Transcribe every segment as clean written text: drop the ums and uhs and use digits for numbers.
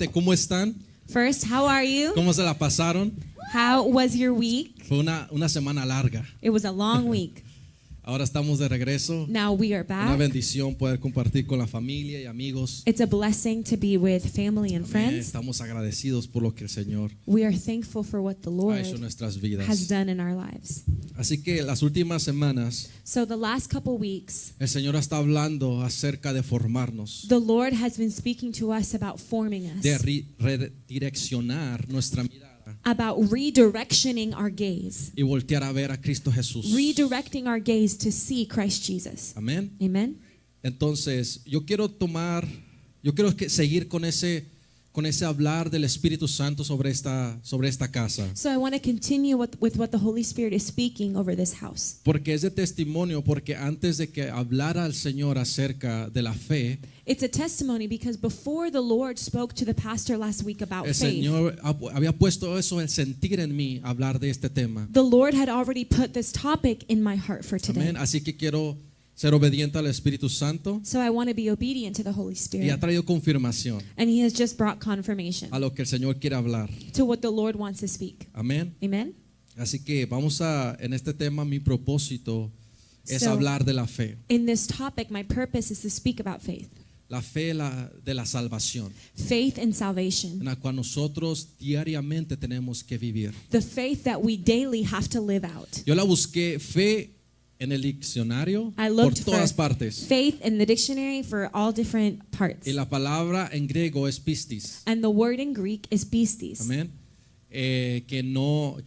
Primeramente, ¿cómo están? First, how are you? ¿Cómo se la pasaron? How was your week? Fue una semana larga. It was a long week. Ahora estamos de regreso. Now we are Una back. bendición poder compartir con la familia y amigos. It's a blessing to be with family and Amén. friends. Estamos agradecidos por lo que el Señor We are thankful for what the ha Lord hecho en nuestras has vidas. done in our lives. Así que las últimas semanas So the last couple weeks, el Señor está hablando acerca de formarnos, the Lord has been speaking to us about forming us, de redireccionar nuestra mirada about redirectioning our gaze, y voltear a ver a Cristo Jesús. redirecting our gaze to see Christ Jesus. Amén. Amen. Entonces, yo quiero seguir con ese hablar del Espíritu Santo sobre esta casa, So I want to continue with what the Holy Spirit is speaking over this house. porque es de testimonio, porque antes de que hablara el Señor acerca de la fe, It's a testimony because before the Lord spoke to the pastor last week about el faith, Señor había puesto eso, el sentir en mí hablar de este tema. the Lord had already put this topic in my heart for today. Amén. Así que quiero ser obediente al Espíritu Santo So I want to be obedient to the Holy y ha Spirit. traído confirmación And He has just brought confirmation a lo que el Señor quiere hablar. to what the Lord wants to speak. Amén. Amen? Así que en este tema, mi propósito es So- hablar de la fe. In this topic, my purpose is to speak about faith. La fe de la salvación, Faith and en salvation. la cual nosotros diariamente tenemos que vivir. The faith that we daily have to live out. Yo la busqué fe en el diccionario I por looked for todas partes. faith in the dictionary for all different parts. Y la palabra en griego es pistis. And the word in Greek is pistis. Amén.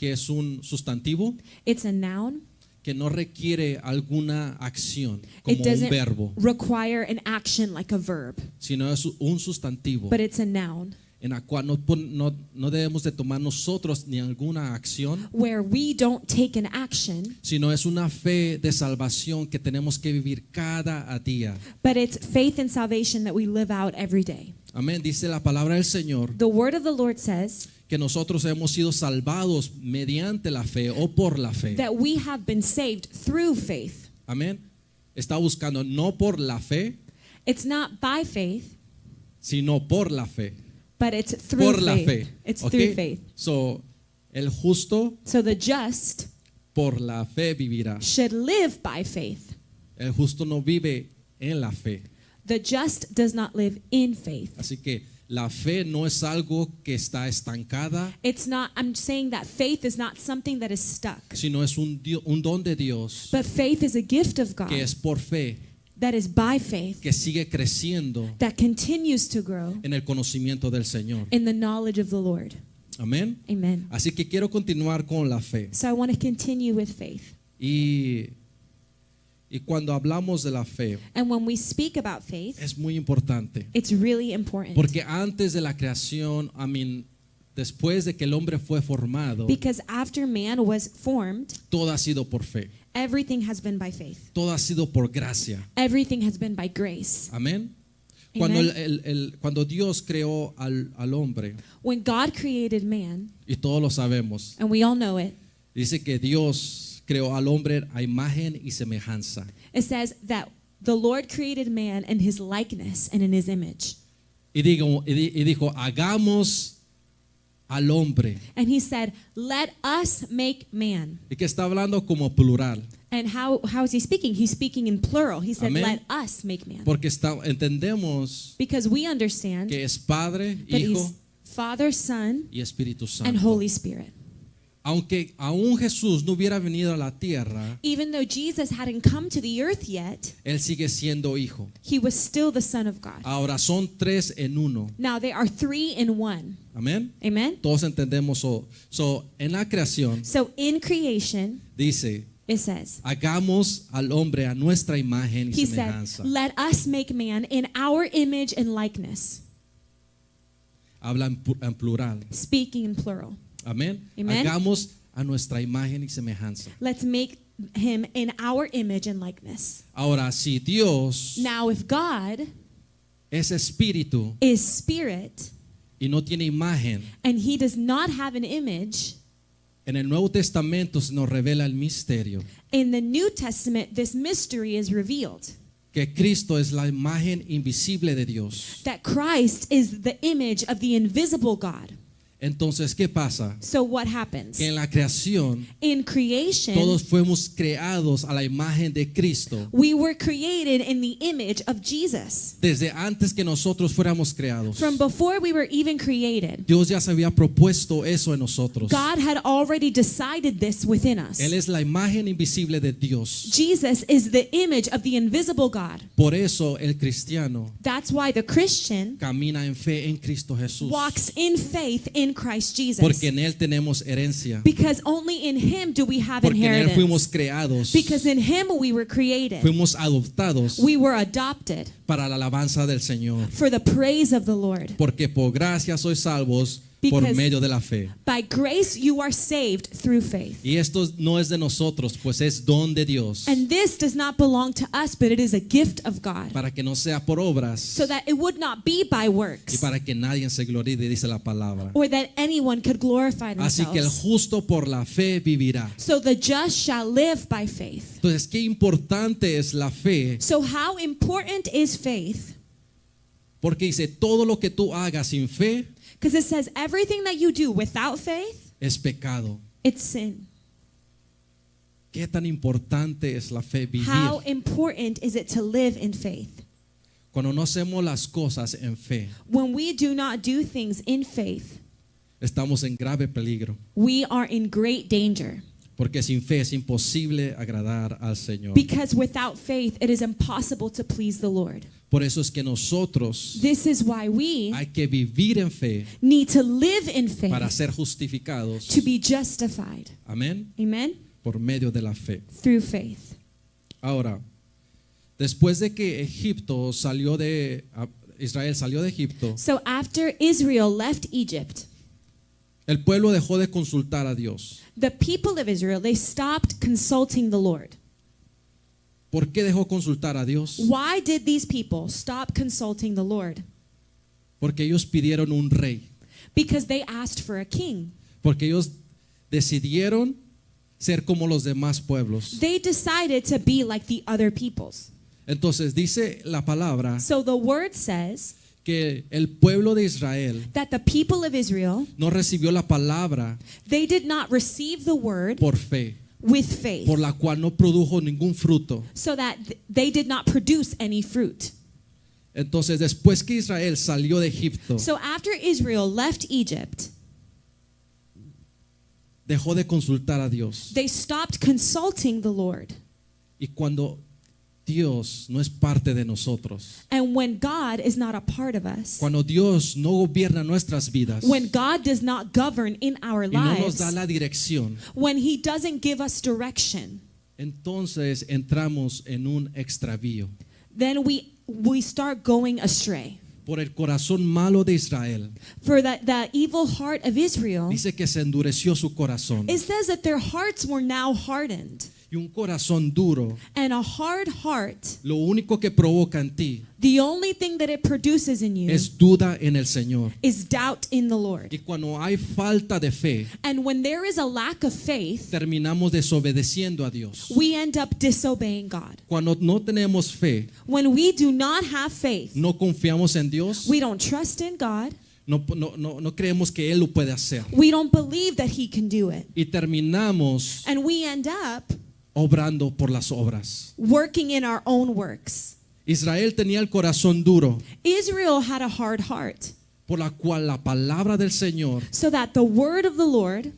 Que es un sustantivo It's a noun. que no requiere alguna acción It como un doesn't verbo, require an action like a verb, sino es un sustantivo but it's a noun en la cual no debemos de tomar nosotros ni alguna acción, where we don't take an action, sino es una fe de salvación que tenemos que vivir cada día. but it's faith and salvation that we live out every day. Amén. Dice la palabra del Señor The word of the Lord says que nosotros hemos sido salvados mediante la fe o por la fe. that we have been saved through faith. Amén. Está buscando no por la fe, It's not by faith, sino por la fe. but it's through Por la faith. fe. It's ¿Ok? through faith. So, el justo So the just por la fe vivirá. should live by faith. El justo no vive en la fe. The just does not live in faith. Así que la fe no es algo que está estancada, It's not, I'm saying that faith is not something that is stuck, sino es un don de Dios but faith is a gift of God que es por fe, that is by faith, que sigue creciendo that continues to grow en el conocimiento del Señor. in the knowledge of the Lord. Amén. Amen. Así que quiero continuar con la fe. So I want to continue with faith. Y cuando hablamos de la fe, And when we speak about faith, es muy importante. it's really important. Porque antes de la creación, después de que el hombre fue formado, Because after man was formed, todo ha sido por fe. everything has been by faith. Todo ha sido por gracia. Everything has been by grace. Amén. Amen. Cuando Dios creó al hombre, When God created man, y todos lo sabemos, and we all know it, dice que Dios creó al hombre a imagen y semejanza. it says that the Lord created man in his likeness and in his image. Y dijo, hagamos al hombre. And he said, let us make man. Y que está hablando como plural. And how is he speaking? He's speaking in plural. He said, Amen. let us make man. Porque entendemos Because we understand que es Padre, that Hijo he's Father, Son, y Espíritu and Santo. Holy Spirit. Aunque aún Jesús no hubiera venido a la tierra, Even though Jesus hadn't come to the earth yet, Él sigue siendo hijo. he was still the Son of God. Ahora son 3 en 1. Now they are 3 in 1. Amén. Amen? Todos entendemos. En la creación So in creation, dice, it says, hagamos al hombre a nuestra imagen y he said, semejanza. let us make man in our image and likeness. Habla en plural. Speaking in plural. Amén. Amen. Hagamos a nuestra imagen y semejanza. Let's make him in our image and likeness. Ahora, si Dios Now, if God es espíritu is spirit y no tiene imagen, and he does not have an image, en el Nuevo Testamento se nos revela el misterio in the New Testament, this mystery is revealed que Cristo es la imagen invisible de Dios. that Christ is the image of the invisible God. Entonces, ¿qué pasa? So what happens? Que en la creación In creation, todos fuimos creados a la imagen de Cristo we were created in the image of Jesus. desde antes que nosotros fuéramos creados. From before we were even created, Dios ya se había propuesto eso en nosotros. God had already decided this within us. Él es la imagen invisible de Dios. Jesus is the image of the invisible God. Por eso el cristiano That's why the Christian camina en fe en Cristo Jesús. walks in faith in Christ Jesus. Porque en Él tenemos herencia. Because only in Him do we have Porque en Él inheritance. fuimos creados. Because in Him we were created. Fuimos adoptados We were adopted para la alabanza del Señor. for the praise of the Lord. Porque por gracia sois salvos por Because- medio de la fe. By grace you are saved through faith. Y esto no es de nosotros, pues es don de Dios. And this does not belong to us, but it is a gift of God. Para que no sea por obras So that it would not be by y works, para que nadie se gloríe, dice la palabra. or that anyone could glorify Así que el themselves. justo por la fe vivirá. So the just shall live by faith. Entonces, qué importante es la fe, So how important is faith? porque dice, todo lo que tú hagas sin fe Because it says everything that you do without faith, es pecado. it's sin. Qué tan importante es la fe vivir. How important is it to live in faith? Cuando no hacemos las cosas en fe, When we do not do things in faith, estamos en grave peligro, we are in great danger. porque sin fe es imposible agradar al Señor. Because without faith, it is impossible to please the Lord. Por eso es que nosotros This is why we hay que vivir en fe need to live in para faith ser justificados. to be justified. Amén. Amen? Por medio de la fe. Through faith. Ahora, después de que Israel salió de Egipto, So after Israel left Egypt, el pueblo dejó de consultar a Dios. the people of Israel, they stopped consulting the Lord. ¿Por qué dejó consultar a Dios? Why did these people stop consulting the Lord? Porque ellos pidieron un rey. Because they asked for a king. Porque ellos decidieron ser como los demás pueblos. They decided to be like the other peoples. Entonces dice la palabra So the word says que el pueblo de Israel that the people of Israel, no recibió la palabra they did not receive the word por fe, with faith, por la cual no produjo ningún fruto. so that they did not produce any fruit. Entonces después que Israel salió de Egipto, So after Israel left Egypt, dejó de consultar a Dios. they stopped consulting the Lord. Y cuando Dios no es parte de nosotros, And when God is not a part of us, cuando Dios no gobierna nuestras vidas when God does not govern in our y no nos lives, da la dirección, when He doesn't give us direction, entonces entramos en un extravío. then we start going astray. Por el corazón malo de Israel, For the evil heart of Israel, dice que se endureció su corazón. it says that their hearts were now hardened. Y un corazón duro, And a hard heart, lo único que provoca en ti the only thing that it produces in you es duda en el Señor. is doubt in the Lord. Y cuando hay falta de fe, And when there is a lack of faith, terminamos desobedeciendo a Dios. we end up disobeying God. Cuando no tenemos fe, When we do not have faith, no confiamos en Dios, we don't trust in God. no creemos que Él lo puede hacer. We don't believe that He can do it. Y terminamos And we end up obrando por las obras. working in our own works. Israel tenía el corazón duro, Israel had a hard heart, por la cual la palabra del Señor so that the word of the Lord,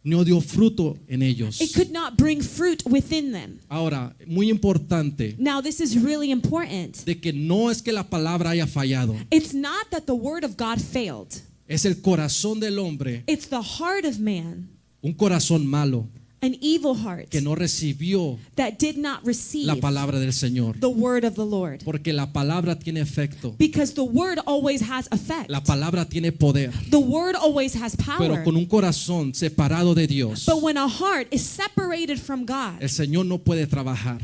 no dio fruto en ellos. it could not bring fruit within them. Ahora, muy importante, Now, this is really important. de que no es que la palabra haya fallado, It's not that the word of God failed. es el corazón del hombre, It's the heart of man, un corazón malo an evil heart que no recibió that did not receive la palabra del Señor. the word of the Lord. Porque la palabra tiene efecto, Because the word always has effect. la palabra tiene poder, The word always has pero power. con un corazón separado de Dios, But when a heart is separated from God, el Señor no puede trabajar.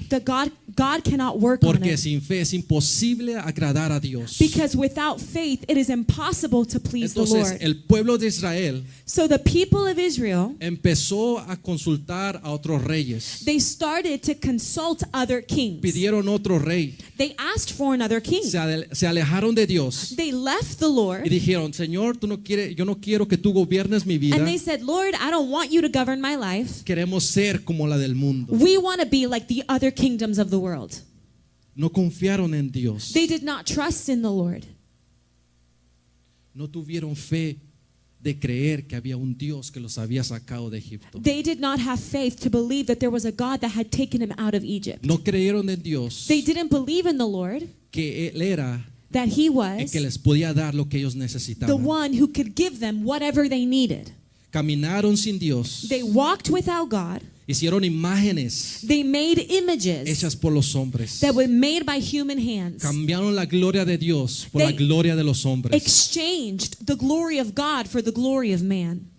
God cannot work on Porque it. sin fe es imposible agradar a Dios. Because without faith, it is impossible to please the Entonces Lord. el pueblo de Israel So the people of Israel, empezó a consultar a otros reyes. they started to consult other kings. Pidieron otro rey. They asked for another king. Se alejaron de Dios They left the y Lord dijeron, Señor, yo no quiero que tú gobiernes mi vida. and they said, Lord, I don't want you to govern my life. Queremos ser como la del mundo. We want to be like the other kingdoms of the world. No confiaron en Dios. They did not trust in the Lord. No tuvieron fe de creer que había un Dios que los había sacado de Egipto. They did not have faith to believe that there was a God that had taken him out of Egypt. No creyeron en Dios They didn't believe in the Lord, que Él era that he el was que les podía dar lo que ellos the necesitaban. one who could give them whatever they needed. Caminaron sin Dios. They walked without God. Hicieron imágenes They made images hechas por los hombres. that were made by human hands. Cambiaron la gloria de Dios por la They gloria de los hombres. Exchanged the glory of God for the glory of man.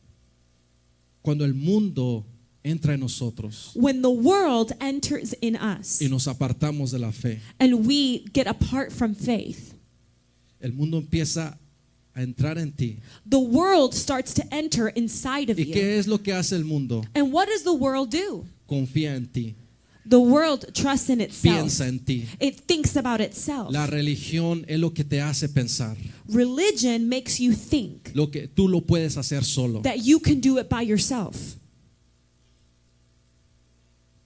Cuando el mundo entra en nosotros When the world enters in us y nos apartamos de la fe, and we get apart from faith, el mundo empieza a entrar en ti. the world starts to enter inside of ¿Y you. qué es lo que hace el mundo? And what does the world do? Confía en ti, The world trusts in itself. piensa en ti. It thinks about itself. La religión es lo que te hace pensar, Religion makes you think lo que tú lo puedes hacer solo, that you can do it by yourself,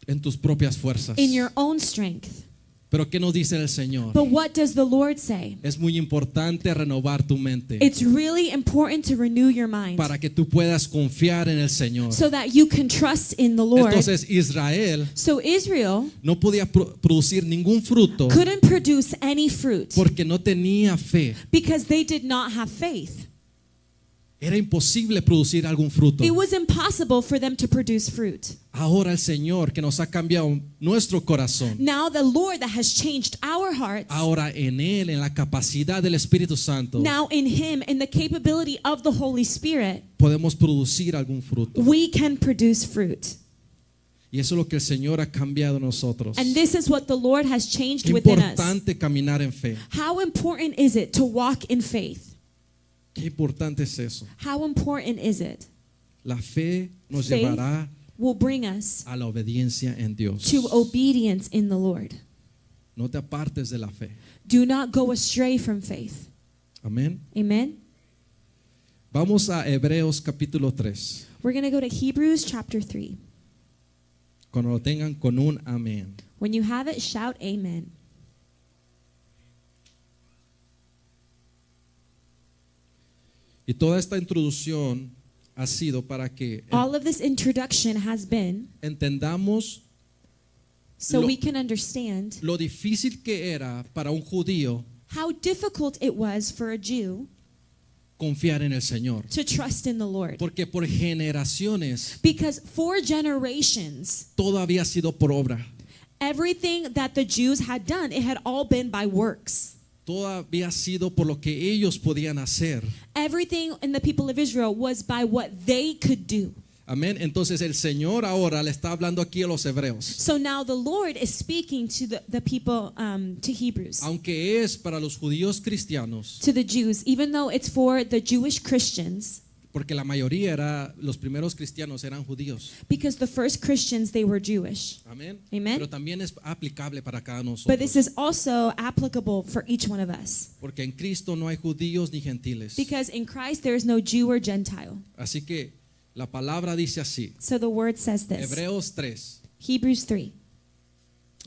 en tus propias fuerzas. in your own strength. Pero ¿qué nos dice el Señor? But what does the Lord say? Es muy importante renovar tu mente It's really important to renew your mind para que tú puedas confiar en el Señor. so that you can trust in the Lord. Entonces Israel So Israel no podía producir ningún fruto couldn't produce any fruit porque no tenía fe. because they did not have faith. Era imposible producir algún fruto. It was impossible for them to produce fruit. Ahora el Señor que nos ha cambiado nuestro corazón, Now the Lord that has changed our hearts, ahora en Él, en la capacidad del Espíritu Santo, now in Him, in the capability of the Holy Spirit, podemos producir algún fruto. we can produce fruit. Y eso es lo que el Señor ha cambiado en nosotros. And this is what the Lord has changed Qué within us. importante caminar en fe. How important is it to walk in faith? Qué importante es eso. How important is it? La fe nos Faith llevará will bring us a la obediencia en Dios. to obedience in the Lord. No te apartes de la fe. Do not go astray from faith. Amén. Amen. Vamos a Hebreos capítulo 3. We're going to go to Hebrews chapter 3. Cuando lo tengan con un amén. When you have it, shout amen. Y toda esta introducción ha sido para que All of this introduction has been entendamos so Lo- we can understand lo difícil que era para un judío how difficult it was for a Jew confiar en el Señor. to trust in the Lord. Porque por generaciones Because for generations, todo había sido por obra. everything that the Jews had done, it had all been by works. Todo había sido por lo que ellos podían hacer. Everything in the people of Israel was by what they could do. Amén. Entonces el Señor ahora le está hablando aquí a los hebreos. So now the Lord is speaking to the people, to Hebrews, Aunque es para los judíos cristianos, to the Jews, even though it's for the Jewish Christians, porque la mayoría los primeros cristianos eran judíos. because the first Christians, they were Jewish. Amén. Amen. Pero también es aplicable para cada But this nosotros. is also applicable for each one of us. Porque en Cristo no hay judíos ni gentiles. Because in Christ there is no Jew or Gentile. Así que la palabra dice así. So the word says this. Hebreos 3. Hebrews 3.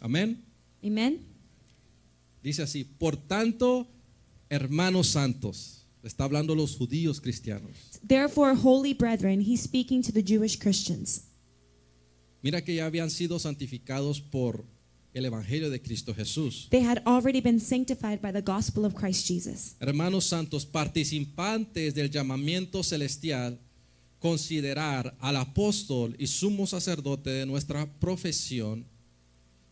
Amén. Amen. Dice así. Por tanto, hermanos santos. Le está hablando a los judíos cristianos. Therefore, holy brethren, he's speaking to the Jewish Christians. Mira que ya habían sido santificados por el evangelio de Cristo Jesús. They had already been sanctified by the gospel of Christ Jesus. Hermanos santos, participantes del llamamiento celestial, considerar al apóstol y sumo sacerdote de nuestra profesión,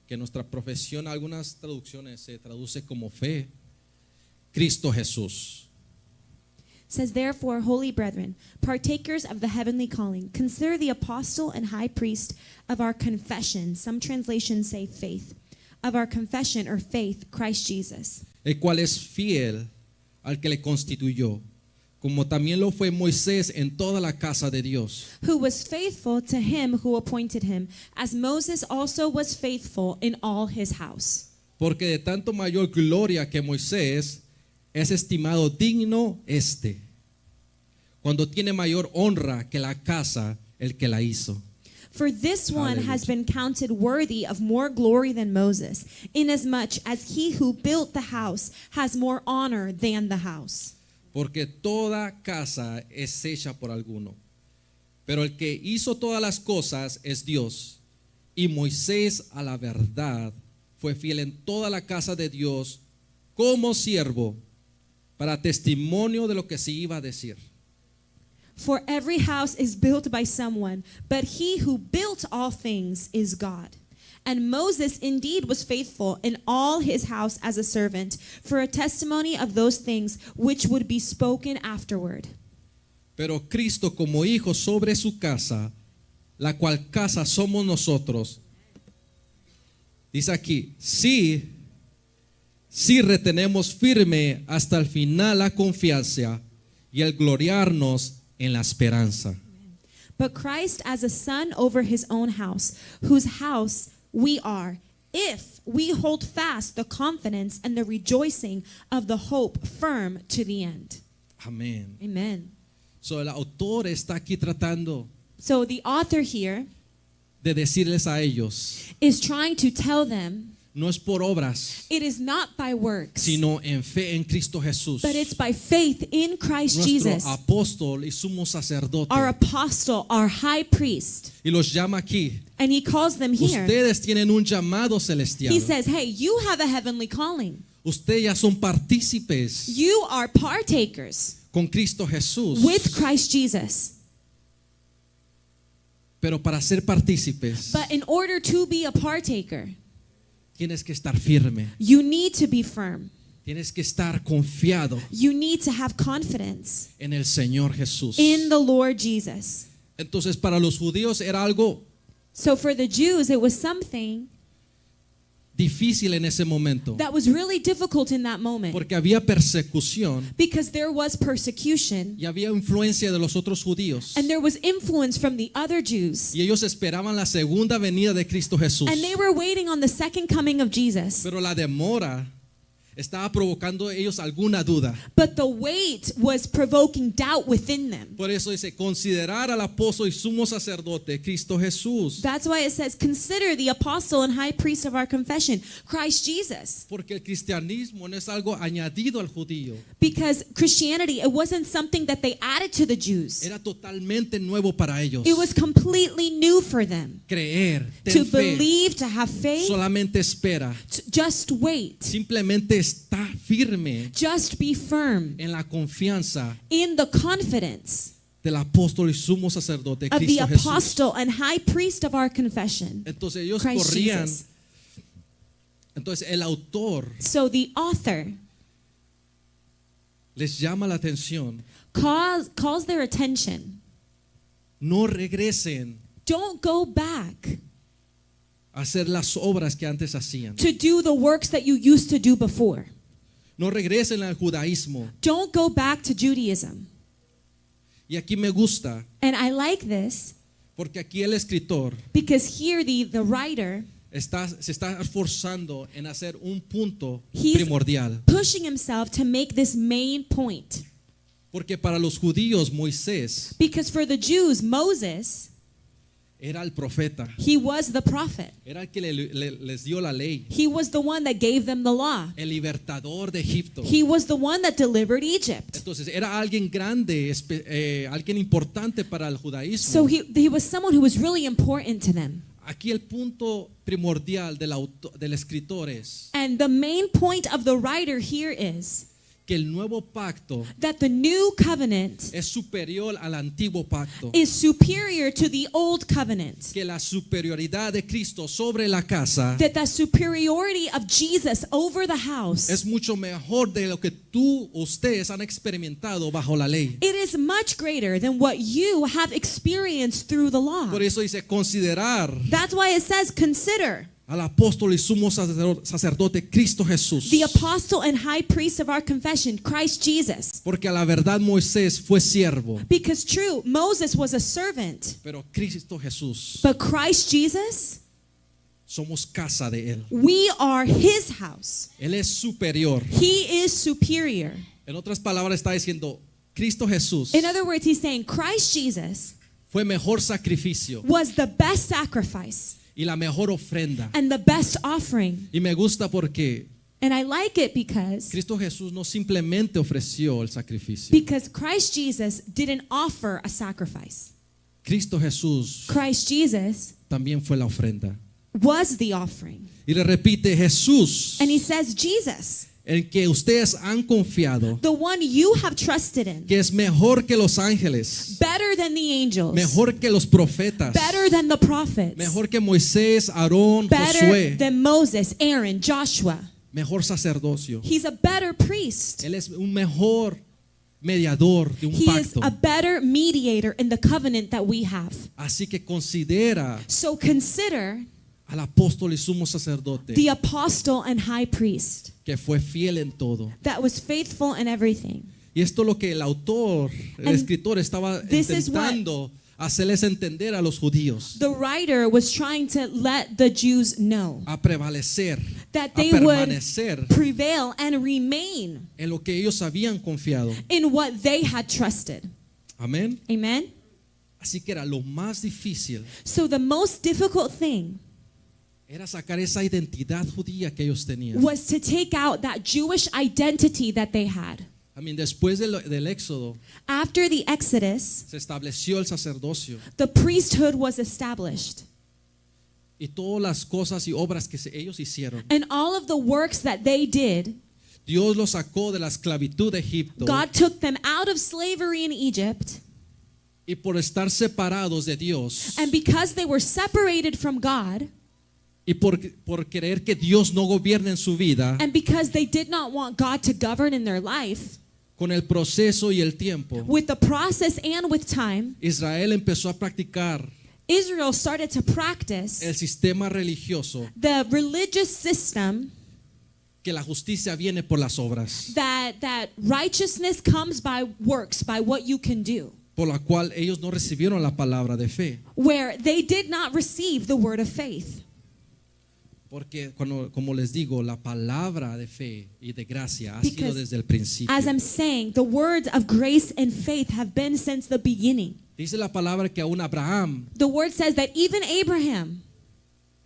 que nuestra profesión, algunas traducciones se traduce como fe, Cristo Jesús. Says, therefore, holy brethren, partakers of the heavenly calling, consider the apostle and high priest of our confession. Some translations say faith. of our confession or faith, Christ Jesus, el cual es fiel al que le constituyó, como también lo fue Moisés en toda la casa de Dios. who was faithful to him who appointed him, as Moses also was faithful in all his house. Porque de tanto mayor gloria que Moisés es estimado digno cuando tiene mayor honra que la casa el que la hizo. For this one has Hallelujah. been counted worthy of more glory than Moses, inasmuch as he who built the house has more honor than the house. Porque toda casa es hecha por alguno, pero el que hizo todas las cosas es Dios. Y Moisés a la verdad fue fiel en toda la casa de Dios como siervo, para testimonio de lo que se iba a decir. For every house is built by someone, but he who built all things is God. And Moses indeed was faithful in all his house as a servant, for a testimony of those things which would be spoken afterward. Pero Cristo como hijo sobre su casa, la cual casa somos nosotros. Dice aquí, sí retenemos firme hasta el final la confianza y el gloriarnos en la esperanza. But Christ as a son over his own house, whose house we are, if we hold fast the confidence and the rejoicing of the hope firm to the end. Amén. Amen. So, el autor está aquí tratando So the author here de decirles a ellos, is trying to tell them no es por obras, it is not by works, sino en fe en Cristo Jesús, but it's by faith in Christ nuestro Jesus, apóstol y sumo sacerdote. our apostle, our high priest. Y los llama aquí. And he calls them here. Ustedes tienen un llamado celestial. He says, hey, you have a heavenly calling. Ustedes ya son partícipes You are partakers con Cristo Jesús. with Christ Jesus. Pero para ser partícipes, But in order to be a partaker, tienes que estar firme. you need to be firm. Tienes que estar confiado You need to have confidence en el Señor Jesús. in the Lord Jesus. Entonces, para los judíos era algo So for the Jews, it was something difícil en ese momento, that was really difficult in that moment, porque había persecución because there was persecution y había influencia de los otros judíos. and there was influence from the other Jews. Y ellos esperaban la segunda venida de Cristo Jesús. And they were waiting on the second coming of Jesus. Pero la demora estaba provocando ellos alguna duda. But the wait was provoking doubt within them. Por eso dice, considerar al apóstol y sumo sacerdote, Cristo Jesús. That's why it says, consider the apostle and high priest of our confession, Christ Jesus. Porque el cristianismo no es algo añadido al judío. Because Christianity, it wasn't something that they added to the Jews. Era totalmente nuevo para ellos. It was completely new for them. Creer, To ten fe, believe, to have faith, solamente espera. just wait. Simplemente está firme Just be firm en la confianza in the confidence del apóstol y sumo sacerdote, of the Cristo Jesús. apostle and high priest of our confession, Entonces ellos Christ corrían. Jesus. Entonces el autor So the author les llama la atención. calls their attention. No regresen Don't go back a hacer las obras que antes hacían. to do the works that you used to do before. No regresen al judaísmo. Don't go back to Judaism. Y aquí me gusta, And I like this porque aquí el escritor because here the writer, se está esforzando en hacer un punto He's- primordial. pushing himself to make this main point. Porque para los judíos Moisés Because for the Jews, Moses, era el profeta, he was the prophet. era el que les dio la ley, He was the one that gave them the law. el libertador de Egipto. He was the one that delivered Egypt. Entonces era alguien grande, alguien importante para el judaísmo. So he was someone who was really important to them. Aquí el punto primordial del escritor es And the main point of the writer here is que el nuevo pacto that the new covenant es superior al antiguo pacto. is superior to the old covenant. Que la superioridad de Cristo sobre la casa That the superiority of Jesus over the house, es mucho mejor de lo que ustedes han experimentado bajo la ley. it is much greater than what you have experienced through the law. Por eso dice considerar That's why it says consider al apóstol y sumo sacerdote Cristo Jesús. the apostle and high priest of our confession, Christ Jesus. Porque a la verdad Moisés fue siervo, Because true, Moses was a servant, pero Cristo Jesús but Christ Jesus, somos casa de él. we are his house. Él es superior. He is superior. En otras palabras está diciendo, Cristo Jesús In other words, he's saying Christ Jesus fue mejor sacrificio was the best sacrifice y la mejor ofrenda. and the best offering. Y me gusta porque And I like it because Cristo Jesús no simplemente ofreció el sacrificio. Christ Jesus didn't offer a sacrifice. Cristo Jesús Christ Jesus también fue la ofrenda. was the offering. Y le repite, Jesús, And he says, Jesus, el que ustedes han confiado, the one you have trusted in, que es mejor que los ángeles, better than the angels, mejor que los profetas, better than the prophets, mejor que Moisés, Aarón, better Josué, than Moses, Aaron, Joshua. mejor sacerdocio. He's a better priest. Él es un mejor mediador de un He is pacto. a better mediator in the covenant that we have. Así que considera So consider al apóstol y sumo sacerdote the apostle and high priest que fue fiel en todo. that was faithful in everything. Y esto es lo que el autor, el And escritor estaba this is intentando hacerles entender a los judíos, The writer was trying to let the Jews know a prevalecer, that a they would permanecer prevail and remain en lo que ellos habían confiado. in what they had trusted. Amén. Amen? Así que era lo más difícil, So the most difficult thing era sacar esa identidad judía que ellos tenían. was to take out that Jewish identity that they had. Después del Éxodo After the Exodus, se estableció el sacerdocio the priesthood was established. y todas las cosas y obras que ellos hicieron. And all of the works that they did, Dios los sacó de la esclavitud de Egipto God took them out of slavery in Egypt. y por estar separados de Dios And because they were separated from God, y por querer que Dios no gobierne en su vida, and because they did not want God to govern in their life, con el proceso y el tiempo, with the process and with time, Israel empezó a practicar Israel started to practice el sistema religioso the religious system que la justicia viene por las obras, that righteousness comes by works, by what you can do, por la cual ellos no recibieron la palabra de fe. where they did not receive the word of faith. Porque como les digo, la palabra de fe y de gracia ha sido Because, desde el principio. as I'm saying, the words of grace and faith have been since the beginning. Dice la palabra que aún Abraham The word says that even Abraham,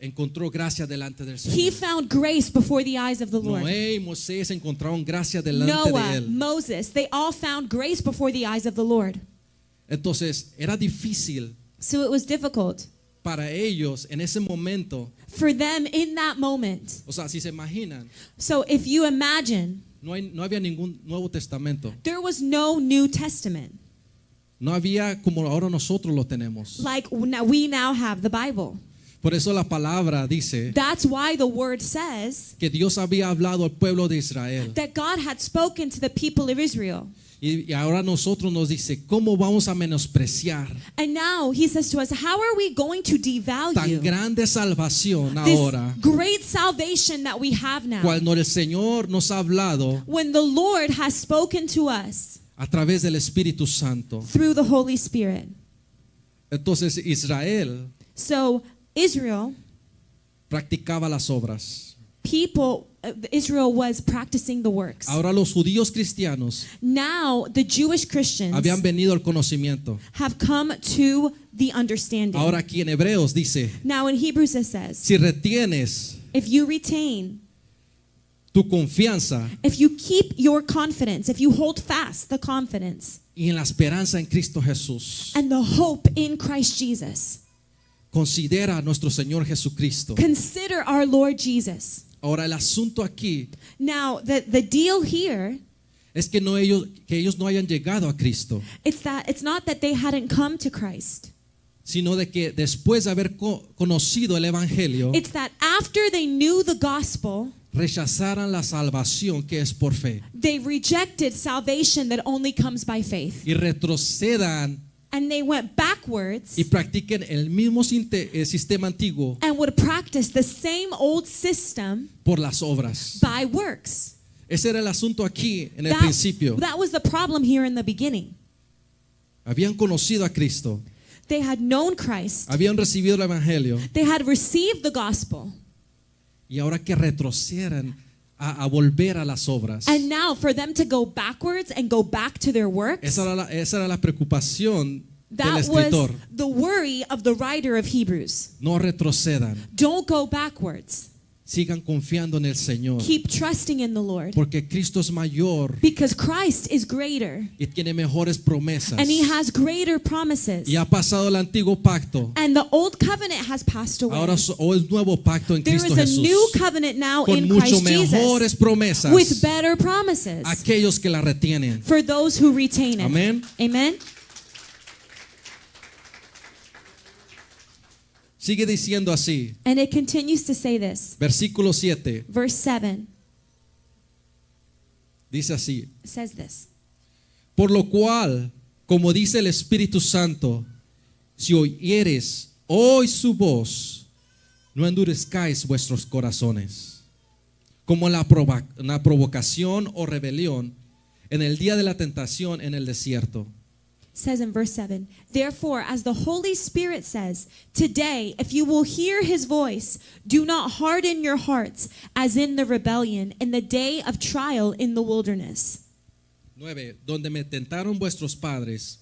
encontró gracia delante del he Señor. found grace before the eyes of the Lord. Noé y Moisés encontraron gracia delante de Noah, él. Moses, they all found grace before the eyes of the Lord. Entonces era difícil So it was difficult para ellos en ese momento. for them in that moment. O sea, si se imaginan, So if you imagine, no había ningún Nuevo Testamento. there was no New Testament. No había como ahora nosotros lo tenemos. Like we now have the Bible. Por eso la palabra dice That's why the word says que Dios había hablado al pueblo de Israel. that God had spoken to the people of Israel. Y ahora nosotros nos dice, ¿cómo vamos a menospreciar And now he says to us, how are we going to tan devalue grande salvación this ahora great salvation that we have now cuando el Señor nos ha hablado when the Lord has spoken to us a través del Espíritu Santo? through the Holy Spirit? Entonces Israel So Israel, practicaba las obras. Israel was practicing the works. Ahora los judíos cristianos Now the Jewish Christians habían venido al conocimiento. have come to the understanding. Ahora aquí en Hebreos dice, Now in Hebrews it says, si retienes if you retain, tu confianza if you keep your confidence, if you hold fast the confidence y en la esperanza en Cristo Jesús, and the hope in Christ Jesus, considera a nuestro Señor Jesucristo. consider our Lord Jesus. Ahora el asunto aquí Now the deal here, es que ellos no hayan llegado a Cristo, it's not that they hadn't come to Christ. sino de que después de haber conocido el Evangelio, It's that after they knew the gospel, rechazaran la salvación que es por fe they rejected salvation that only comes by faith. y retrocedan And they went backwards y practiquen el mismo sistema antiguo and would practice the same old system por las obras. by works. Ese era el asunto aquí en el principio. That was the problem here in the beginning. Habían conocido a Cristo, They had known Christ. habían recibido el evangelio, They had received the gospel. y ahora que retrocedan a volver a las obras. And now for them to go backwards and go back to their works, Esa era la preocupación del that escritor. was the worry of the writer of Hebrews. No retrocedan, Don't go backwards. sigan confiando en el Señor, Keep trusting in the Lord. porque Cristo es mayor Because Christ is greater y tiene mejores promesas. and he has greater promises. Y ha pasado el antiguo pacto, And the old covenant has passed away. ahora es nuevo pacto en There Cristo is a Jesús, new covenant now con in mucho Christ mejores Jesus promesas with better promises aquellos que la retienen. for those who retain it. Amén. Amen. Sigue diciendo así, And it continues to say this. versículo 7, Verse 7 dice así: says this. por lo cual, como dice el Espíritu Santo, si oyeres hoy su voz, no endurezcáis vuestros corazones, como en la provocación o rebelión en el día de la tentación en el desierto. Says in verse 7, therefore, as the Holy Spirit says, today, if you will hear his voice, do not harden your hearts as in the rebellion in the day of trial in the wilderness. 9. Donde me tentaron vuestros padres,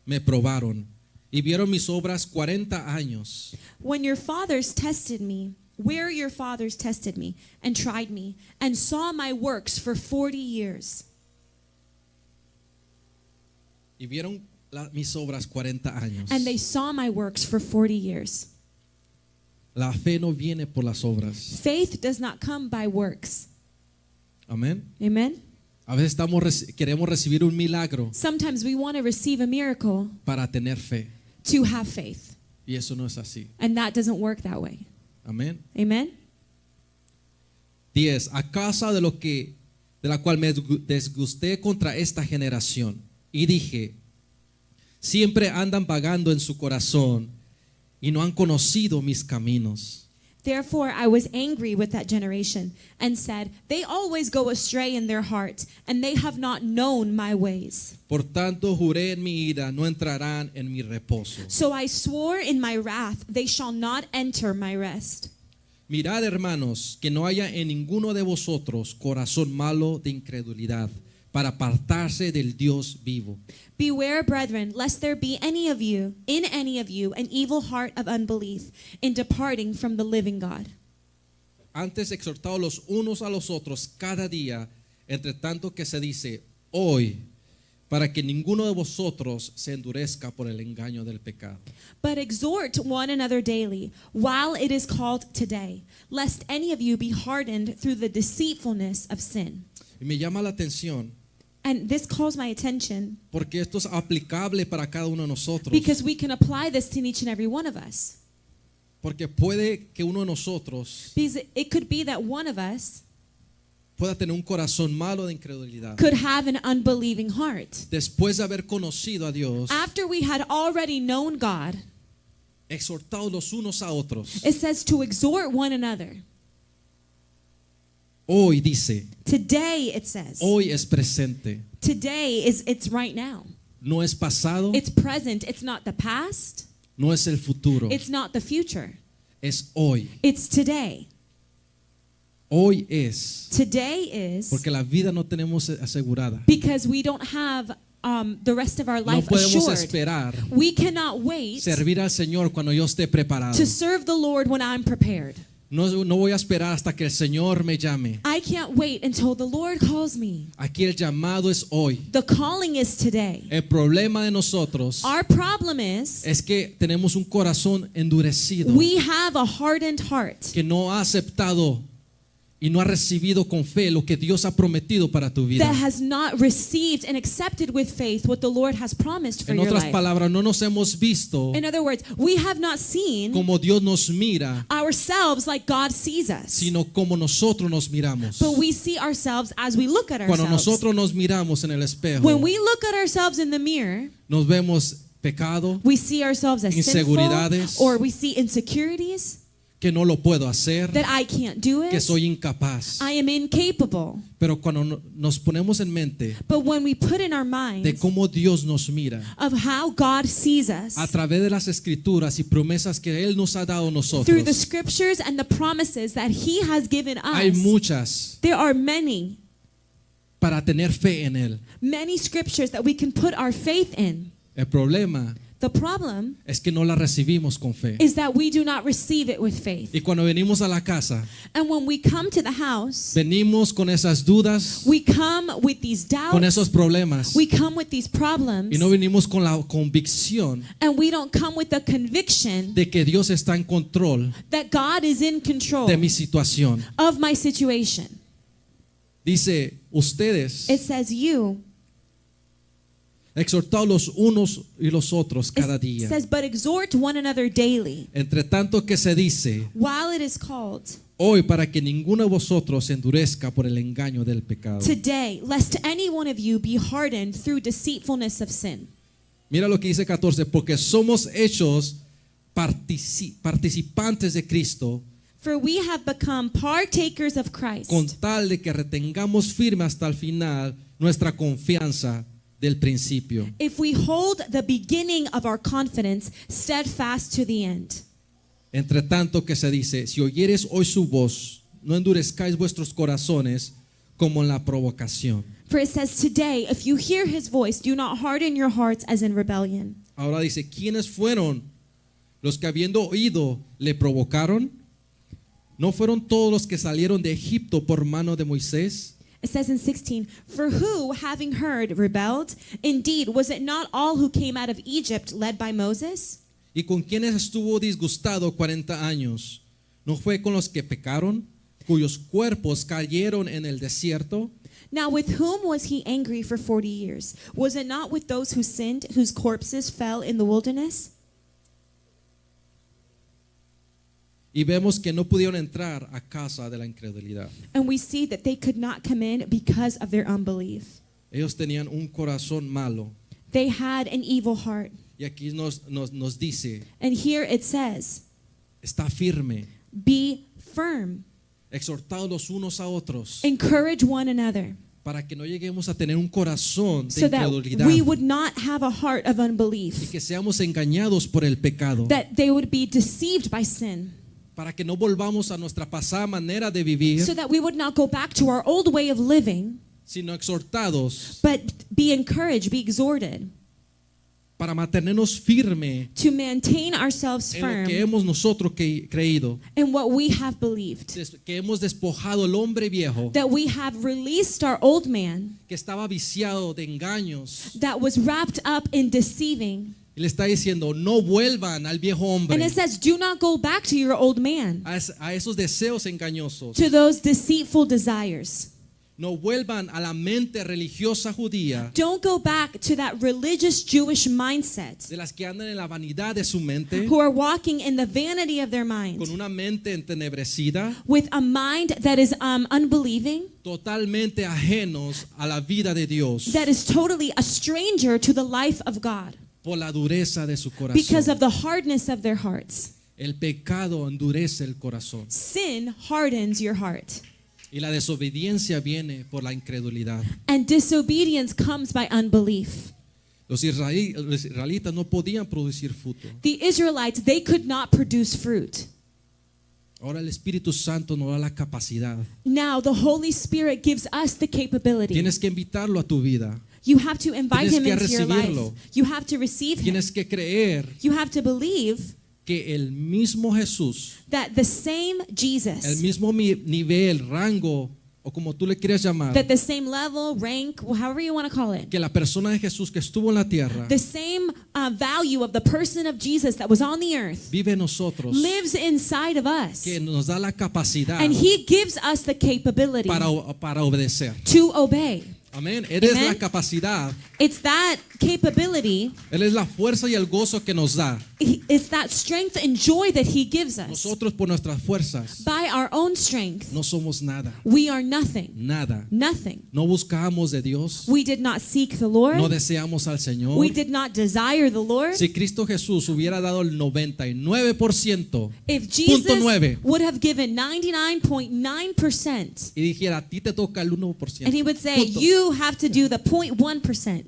me probaron y vieron mis obras 40 años. When your fathers tested me, where your fathers tested me and tried me and saw my works for 40 years. Y vieron mis obras 40 años. And they saw my works for 40 years. La fe no viene por las obras. Faith does not come by works. Amén. Amen? A veces queremos recibir un milagro Sometimes we want to receive a miracle para tener fe. to have faith. Y eso no es así. And that doesn't work that way. Amén. Amen? 10. A causa de la cual me desgusté contra esta generación y dije, siempre andan vagando en su corazón y no han conocido mis caminos. Therefore I was angry with that generation and said, they always go astray in their heart, and they have not known my ways. Por tanto, juré en mi ira, no entrarán en mi reposo. So I swore in my wrath, they shall not enter my rest. Mirad, hermanos, que no haya en ninguno de vosotros corazón malo de incredulidad para apartarse del Dios vivo. Beware, brethren, lest there be in any of you, an evil heart of unbelief in departing from the living God. Antes exhortaos los unos a los otros cada día, entre tanto que se dice hoy, para que ninguno de vosotros se endurezca por el engaño del pecado. But exhort one another daily, while it is called today, lest any of you be hardened through the deceitfulness of sin. Y me llama la atención And this calls my attention porque esto es aplicable para cada uno de nosotros. because we can apply this to each and every one of us. Porque puede que uno de nosotros Because it could be that one of us pueda tener un corazón malo de incredulidad. could have an unbelieving heart. Después de haber conocido a Dios, After we had already known God, exhortados los unos a otros. it says to exhort one another. Hoy dice, Today, it says. hoy es presente, Today it's right now. no es pasado, It's present. It's not the past. no es el futuro, It's not the future. es hoy. It's today. Hoy es, Today is porque la vida no tenemos asegurada. because we don't have the rest of our No life podemos assured. esperar We cannot wait servir al Señor cuando yo esté preparado. to serve the Lord when I'm prepared. No voy a esperar hasta que el Señor me llame. I can't wait until the Lord calls me. Aquí el llamado es hoy. The calling is today. El problema de nosotros Our problem is es que tenemos un corazón endurecido we have a hardened heart que no ha aceptado y no ha recibido con fe lo que Dios ha prometido para tu vida. that has not received and accepted with faith what the Lord has promised for En your otras life. palabras, no nos hemos visto In other words, we have not seen como Dios nos mira, ourselves like God sees us, sino como nosotros nos miramos. but we see ourselves as we look at Cuando ourselves. nosotros nos miramos en el espejo, When we look at ourselves in the mirror, nos vemos pecado, we see ourselves as inseguridades, sinful, or we see insecurities, que no lo puedo hacer, that I can't do que it, soy incapaz. I am incapable. Pero cuando nos ponemos en mente But when we put in our de minds cómo Dios nos mira of how God sees us a través de las escrituras y promesas que Él nos ha dado a through the nosotros, scriptures and the promises that He has given hay us, muchas there are many para tener fe en Él. scriptures that we can put our faith in. El problema The problem es que no la recibimos con fe. is that we do not receive it with faith. Y cuando venimos a la casa, And when we come to the house, venimos con esas dudas, we come with these con doubts, esos problemas, we come with these problems, y no venimos con la convicción and we don't come with the conviction de que Dios está en control that God is in control de mi situación. of my situation. Dice, ustedes It says you, exhortados los unos y los otros cada it día. says, but exhort one another daily, Entre tanto que se dice, while it is called hoy para que ninguno de vosotros se endurezca por el engaño del pecado. today, lest any one of you be hardened through deceitfulness of sin. Mira lo que dice 14, porque somos hechos participantes de Cristo, For we have become partakers of Christ, con tal de que retengamos firme hasta el final nuestra confianza del principio. if we hold the beginning of our confidence steadfast to the end. Entre tanto que se dice, si oyeres hoy su voz, no endurezcáis vuestros corazones como en la provocación. For it says today, if you hear his voice, do not harden your hearts as in rebellion. Ahora dice, ¿quiénes fueron los que habiendo oído le provocaron? ¿No fueron todos los que salieron de Egipto por mano de Moisés? It says in 16, for who, having heard, rebelled? Indeed, was it not all who came out of Egypt led by Moses? ¿Y con quienes estuvo disgustado 40 años? ¿No fue con los que pecaron, cuyos cuerpos cayeron en el desierto? Now with whom was he angry for 40 years? Was it not with those who sinned, whose corpses fell in the wilderness? Y vemos que no pudieron entrar a casa de la incredulidad. And we see that they could not come in because of their unbelief. Ellos tenían un corazón malo. They had an evil heart. Y aquí nos dice, And here it says, está firme, be firm, exhortados los unos a otros, encourage one another, para que no lleguemos a tener un corazón de so that incredulidad we would not have a heart of y unbelief, que seamos engañados por el pecado, that they would be deceived by sin, para que no volvamos a nuestra pasada manera de vivir, so that we would not go back to our old way of living, sino exhortados but be encouraged, be exhorted para mantenernos firme to maintain ourselves en lo firm que hemos nosotros creído, in what we have believed, que hemos despojado el hombre viejo that we have released our old man que estaba viciado de engaños. that was wrapped up in deceiving. Y le está diciendo, no vuelvan al viejo hombre, And it says, do not go back to your old man, a esos deseos engañosos. to those deceitful desires. No vuelvan a la mente religiosa judía Don't go back to that religious Jewish mindset de las que andan en la vanidad de su mente, who are walking in the vanity of their mind con una mente entenebrecida, with a mind that is unbelieving, totalmente ajenos a la vida de Dios that is totally a stranger to the life of God por la dureza de su because corazón. of the hardness of their hearts. El pecado endurece el corazón Sin hardens your heart, y la desobediencia viene por la incredulidad. and disobedience comes by unbelief. Los israelitas no podían producir fruto. The Israelites, they could not produce fruit. Ahora el Espíritu Santo nos da la capacidad. Now the Holy Spirit gives us the capability. Tienes que invitarlo a tu vida. You have to invite Tienes him que into your life. recibirlo. You have to receive him. Tienes que creer You have to believe que el mismo Jesús, that the same el Jesus, mismo nivel, rango, o como tú le quieras llamar, that the same level, rank, however you want to call it, que la persona de Jesús que estuvo en la tierra the same value of the person of Jesus that was on the earth vive en nosotros, lives inside of us. que nos da la capacidad And he gives us the capability para obedecer. to obey. Amén. Él es Amen. la capacidad, It's that capability, Él es la fuerza y el gozo que nos da. it's that strength and joy that He gives us. Nosotros por nuestras fuerzas By our own strength, no somos nada, we are nothing. nada. Nothing. No buscamos de Dios, We did not seek the Lord. no deseamos al Señor. We did not desire the Lord. Si Cristo Jesús hubiera dado el 99% If punto Jesus 9 would have given 99.9%, y dijera, a ti te toca el 1%, and He would say, punto, you have to do the 0.1%,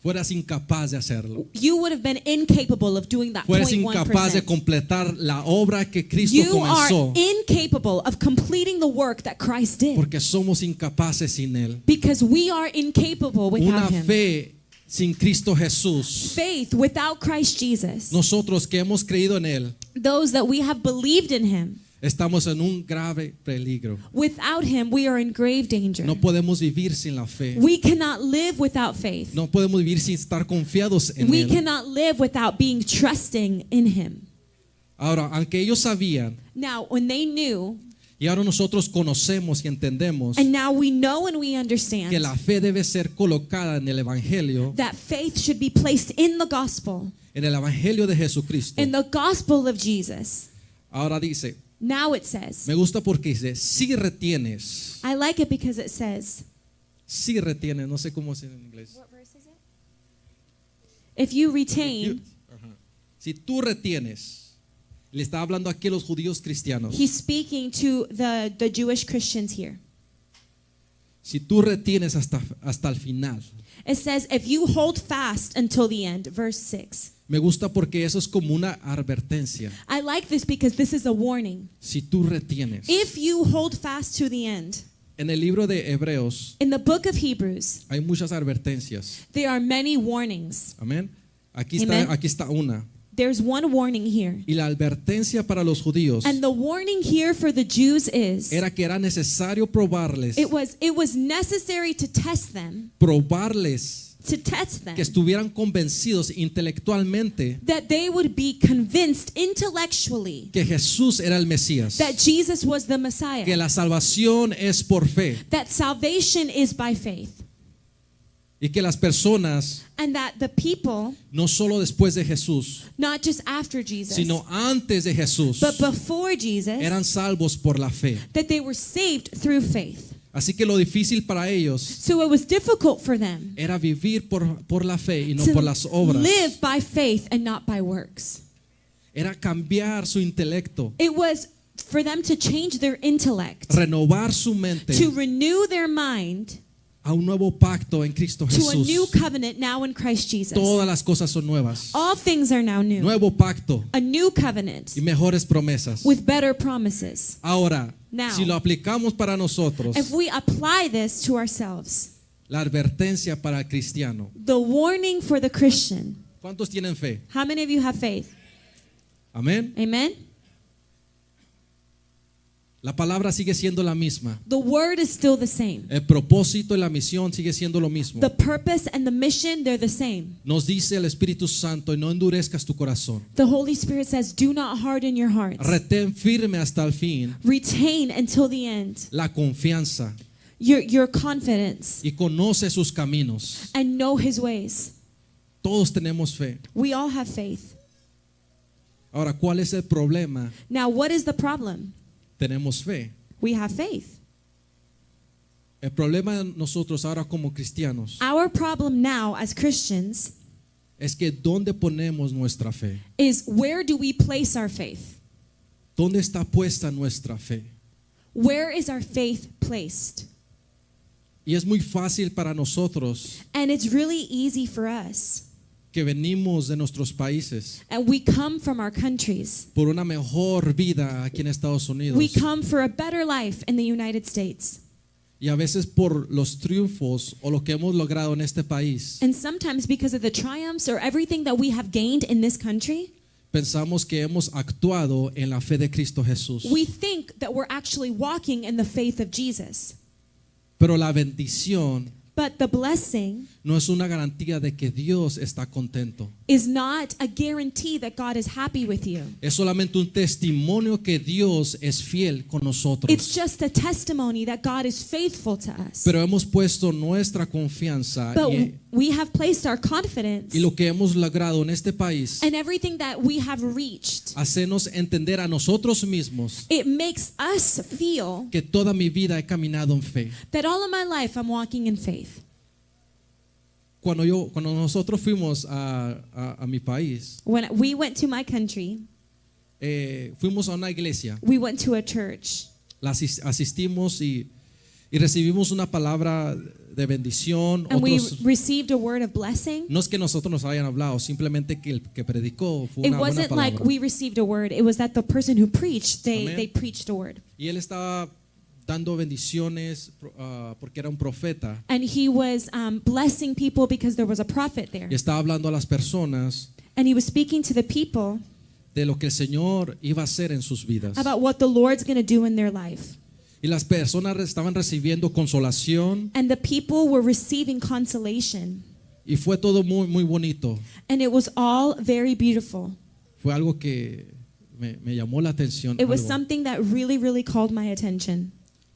fueras incapaz de hacerlo. you would have been incapable of doing that Fueras incapaz de 0.1%. completar la obra que Cristo You are comenzó, incapable of completing the work that Christ did porque somos incapaces sin Él. because we are incapable Una without Him. fe sin Cristo Jesús. Faith without Christ Jesus, Nosotros que hemos creído en Él, those that we have believed in Him, estamos en un grave peligro. without Him we are in grave danger. No podemos vivir sin la fe. We cannot live without faith. No podemos vivir sin estar confiados en We Él. cannot live without being trusting in Him. Ahora, aunque ellos sabían, Now, when they knew, y ahora nosotros conocemos y entendemos and now we know and we understand que la fe debe ser colocada en el Evangelio, that faith should be placed in the gospel, en el Evangelio de Jesucristo. in the gospel of Jesus. Ahora dice, Now it says, me gusta porque dice, si retienes, I like it because it says, si retienes, no sé cómo es en inglés. if you retain, Ajá. Si tú retienes, le está hablando aquí a los judíos cristianos. he's speaking to the Jewish Christians here. Si tú retienes hasta el final. It says, if you hold fast until the end, verse 6. Me gusta porque eso es como una advertencia. I like this because this is a warning. Si tú retienes. If you hold fast to the end, En el libro de Hebreos in the book of Hebrews, hay muchas advertencias. there are many warnings. Amén. Amen. Aquí está una. There's one warning here. Y la advertencia para los judíos And the warning here for the Jews is era que era necesario probarles, it was necessary to test them, que estuvieran convencidos intelectualmente that they would be convinced intellectually que Jesús era el Mesías, that Jesus was the que Messiah, la salvación es por fe that salvation is by faith, y que las personas and that the people, no solo después de Jesús, not just after Jesus, sino antes de Jesús, but before Jesus, eran salvos por la fe. that they were saved through faith. Así que lo difícil para ellos So it was difficult for them era vivir por la fe y no to por las obras. live by faith and not by works. Era cambiar su intelecto, It was for them to change their intellect, renovar su mente to renew their mind a un nuevo pacto en Cristo to a new Jesús. covenant now in Christ Jesus. Todas las cosas son nuevas. All things are now new. Nuevo pacto A new covenant y mejores promesas. with better promises. Ahora, Now, si lo aplicamos para nosotros, if we apply this to ourselves, la advertencia para el cristiano. the warning for the Christian. ¿Cuántos tienen fe? How many of you have faith? Amén. Amen? La palabra sigue siendo la misma. The word is still the same. El propósito y la misión sigue siendo lo mismo. The purpose and the mission, they're the same. Nos dice el Espíritu Santo, y no endurezcas tu corazón. The Holy Spirit says, do not harden your hearts. Retén firme hasta el fin Retain until the end la confianza your confidence y conoce sus caminos. and know His ways. Todos tenemos fe. We all have faith. Ahora, ¿cuál es el problema? Now, what is the problem? Tenemos fe. We have faith. El problema de nosotros ahora como cristianos Our problem now as Christians es que ¿dónde ponemos nuestra fe? is, where do we place our faith? ¿Dónde está puesta nuestra fe? Where is our faith placed? Y es muy fácil para nosotros And it's really easy for us. que venimos de nuestros países And we come from our countries. por una mejor vida aquí en Estados Unidos, We come for a better life in the United States. y a veces por los triunfos o lo que hemos logrado en este país, And sometimes because of the triumphs or everything that we have gained in this country, pensamos que hemos actuado en la fe de Cristo Jesús. we think that we're actually walking in the faith of Jesus. Pero la bendición But the blessing no es una garantía de que Dios está contento. is not a guarantee that God is happy with you. Es solamente un testimonio que Dios es fiel con It's nosotros. just a testimony that God is faithful to us. Pero hemos puesto nuestra confianza But we have placed our confidence y lo que hemos logrado en este país, in everything that we have reached. hacernos entender a nosotros mismos It makes us feel que toda mi vida he caminado en fe. that all of my life I'm walking in faith. Cuando nosotros fuimos a mi país, When we went to my country, fuimos a una iglesia, we went to a church asistimos y recibimos una palabra de bendición. and we Otros, received a word of blessing. no es que nosotros nos hayan hablado, simplemente que el que predicó fue It una buena wasn't like palabra. we received a word, it was that the person who preached, Amen. they preached a word. Y él estaba dando bendiciones porque era un profeta And he was blessing people because there was a prophet there. y estaba hablando a las personas And he was speaking to the people de lo que el Señor iba a hacer en sus vidas. about what the Lord's going to do in their life. Y las personas estaban recibiendo consolación And the people were receiving consolation. y fue todo muy, muy bonito. And it was all very beautiful. Fue algo que me llamó la atención. It was algo. something that really, really called my attention.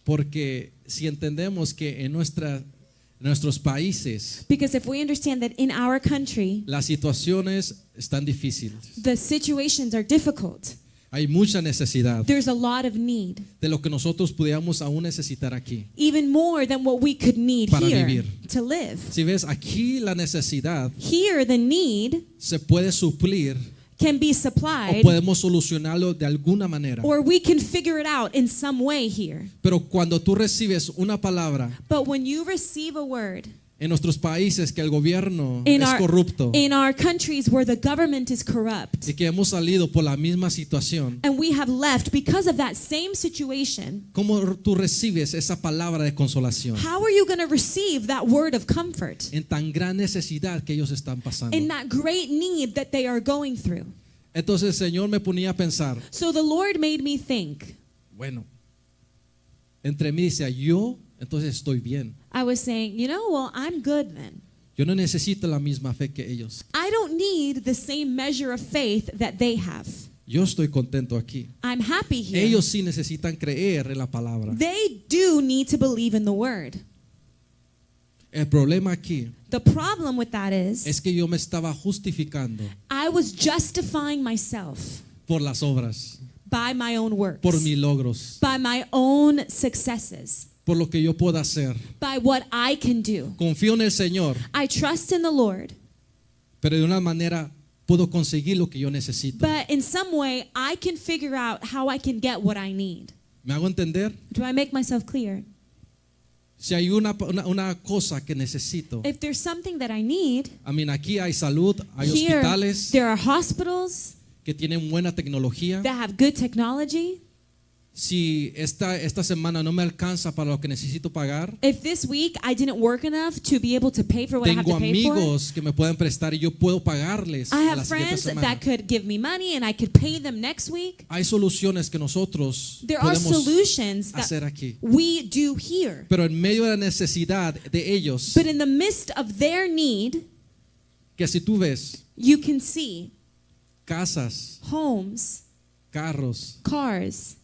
Porque si entendemos que en nuestros países Because if we understand that in our country, las situaciones están difíciles, the situations are difficult, hay mucha necesidad there's a lot of need, de lo que nosotros pudiéramos aún necesitar aquí. even more than what we could need Para here vivir. to live. Si ves, aquí la necesidad Here, the need se puede suplir can be o supplied, podemos solucionarlo de alguna manera. or we can figure it out in some way here. Pero cuando tú recibes una palabra But when you receive a word en nuestros países que el gobierno in es corrupto in our countries where the government is corrupt, y que hemos salido por la misma situación, and we have left because of that same situation, ¿cómo tú recibes esa palabra de consolación how are you going to receive that word of comfort en tan gran necesidad que ellos están pasando? in that great need that they are going through? Entonces el Señor me ponía a pensar, So the Lord made me think. bueno, entre mí decía yo, entonces estoy bien. I was saying, well, I'm good then. Yo no necesito la misma fe que ellos. I don't need the same measure of faith that they have. Yo estoy contento aquí. I'm happy here. Ellos sí necesitan creer en la palabra. They do need to believe in the word. El problema aquí The problem with that is es que yo me estaba justificando I was justifying myself por las obras, by my own works, por mis logros, by my own successes, por lo que yo puedo hacer. by what I can do. Confío en el Señor, I trust in the Lord, pero de una manera puedo conseguir lo que yo necesito. but in some way I can figure out how I can get what I need. ¿Me hago entender? Do I make myself clear? Si hay una cosa que necesito, If there's something that I need, aquí hay salud, hay here hospitales there are hospitals que tienen buena tecnología. that have good technology. Si esta semana no me alcanza para lo que necesito pagar, If this week I didn't work enough to be able to pay for what I have tengo to pay for, amigos que me pueden prestar y yo puedo pagarles I a have la siguiente friends semana. that could give me money and I could pay them next week. Hay soluciones que nosotros There are podemos solutions that hacer aquí. we do here. Pero en medio de la necesidad de ellos, But in the midst of their need, que si tú ves you can see casas, homes, carros, cars.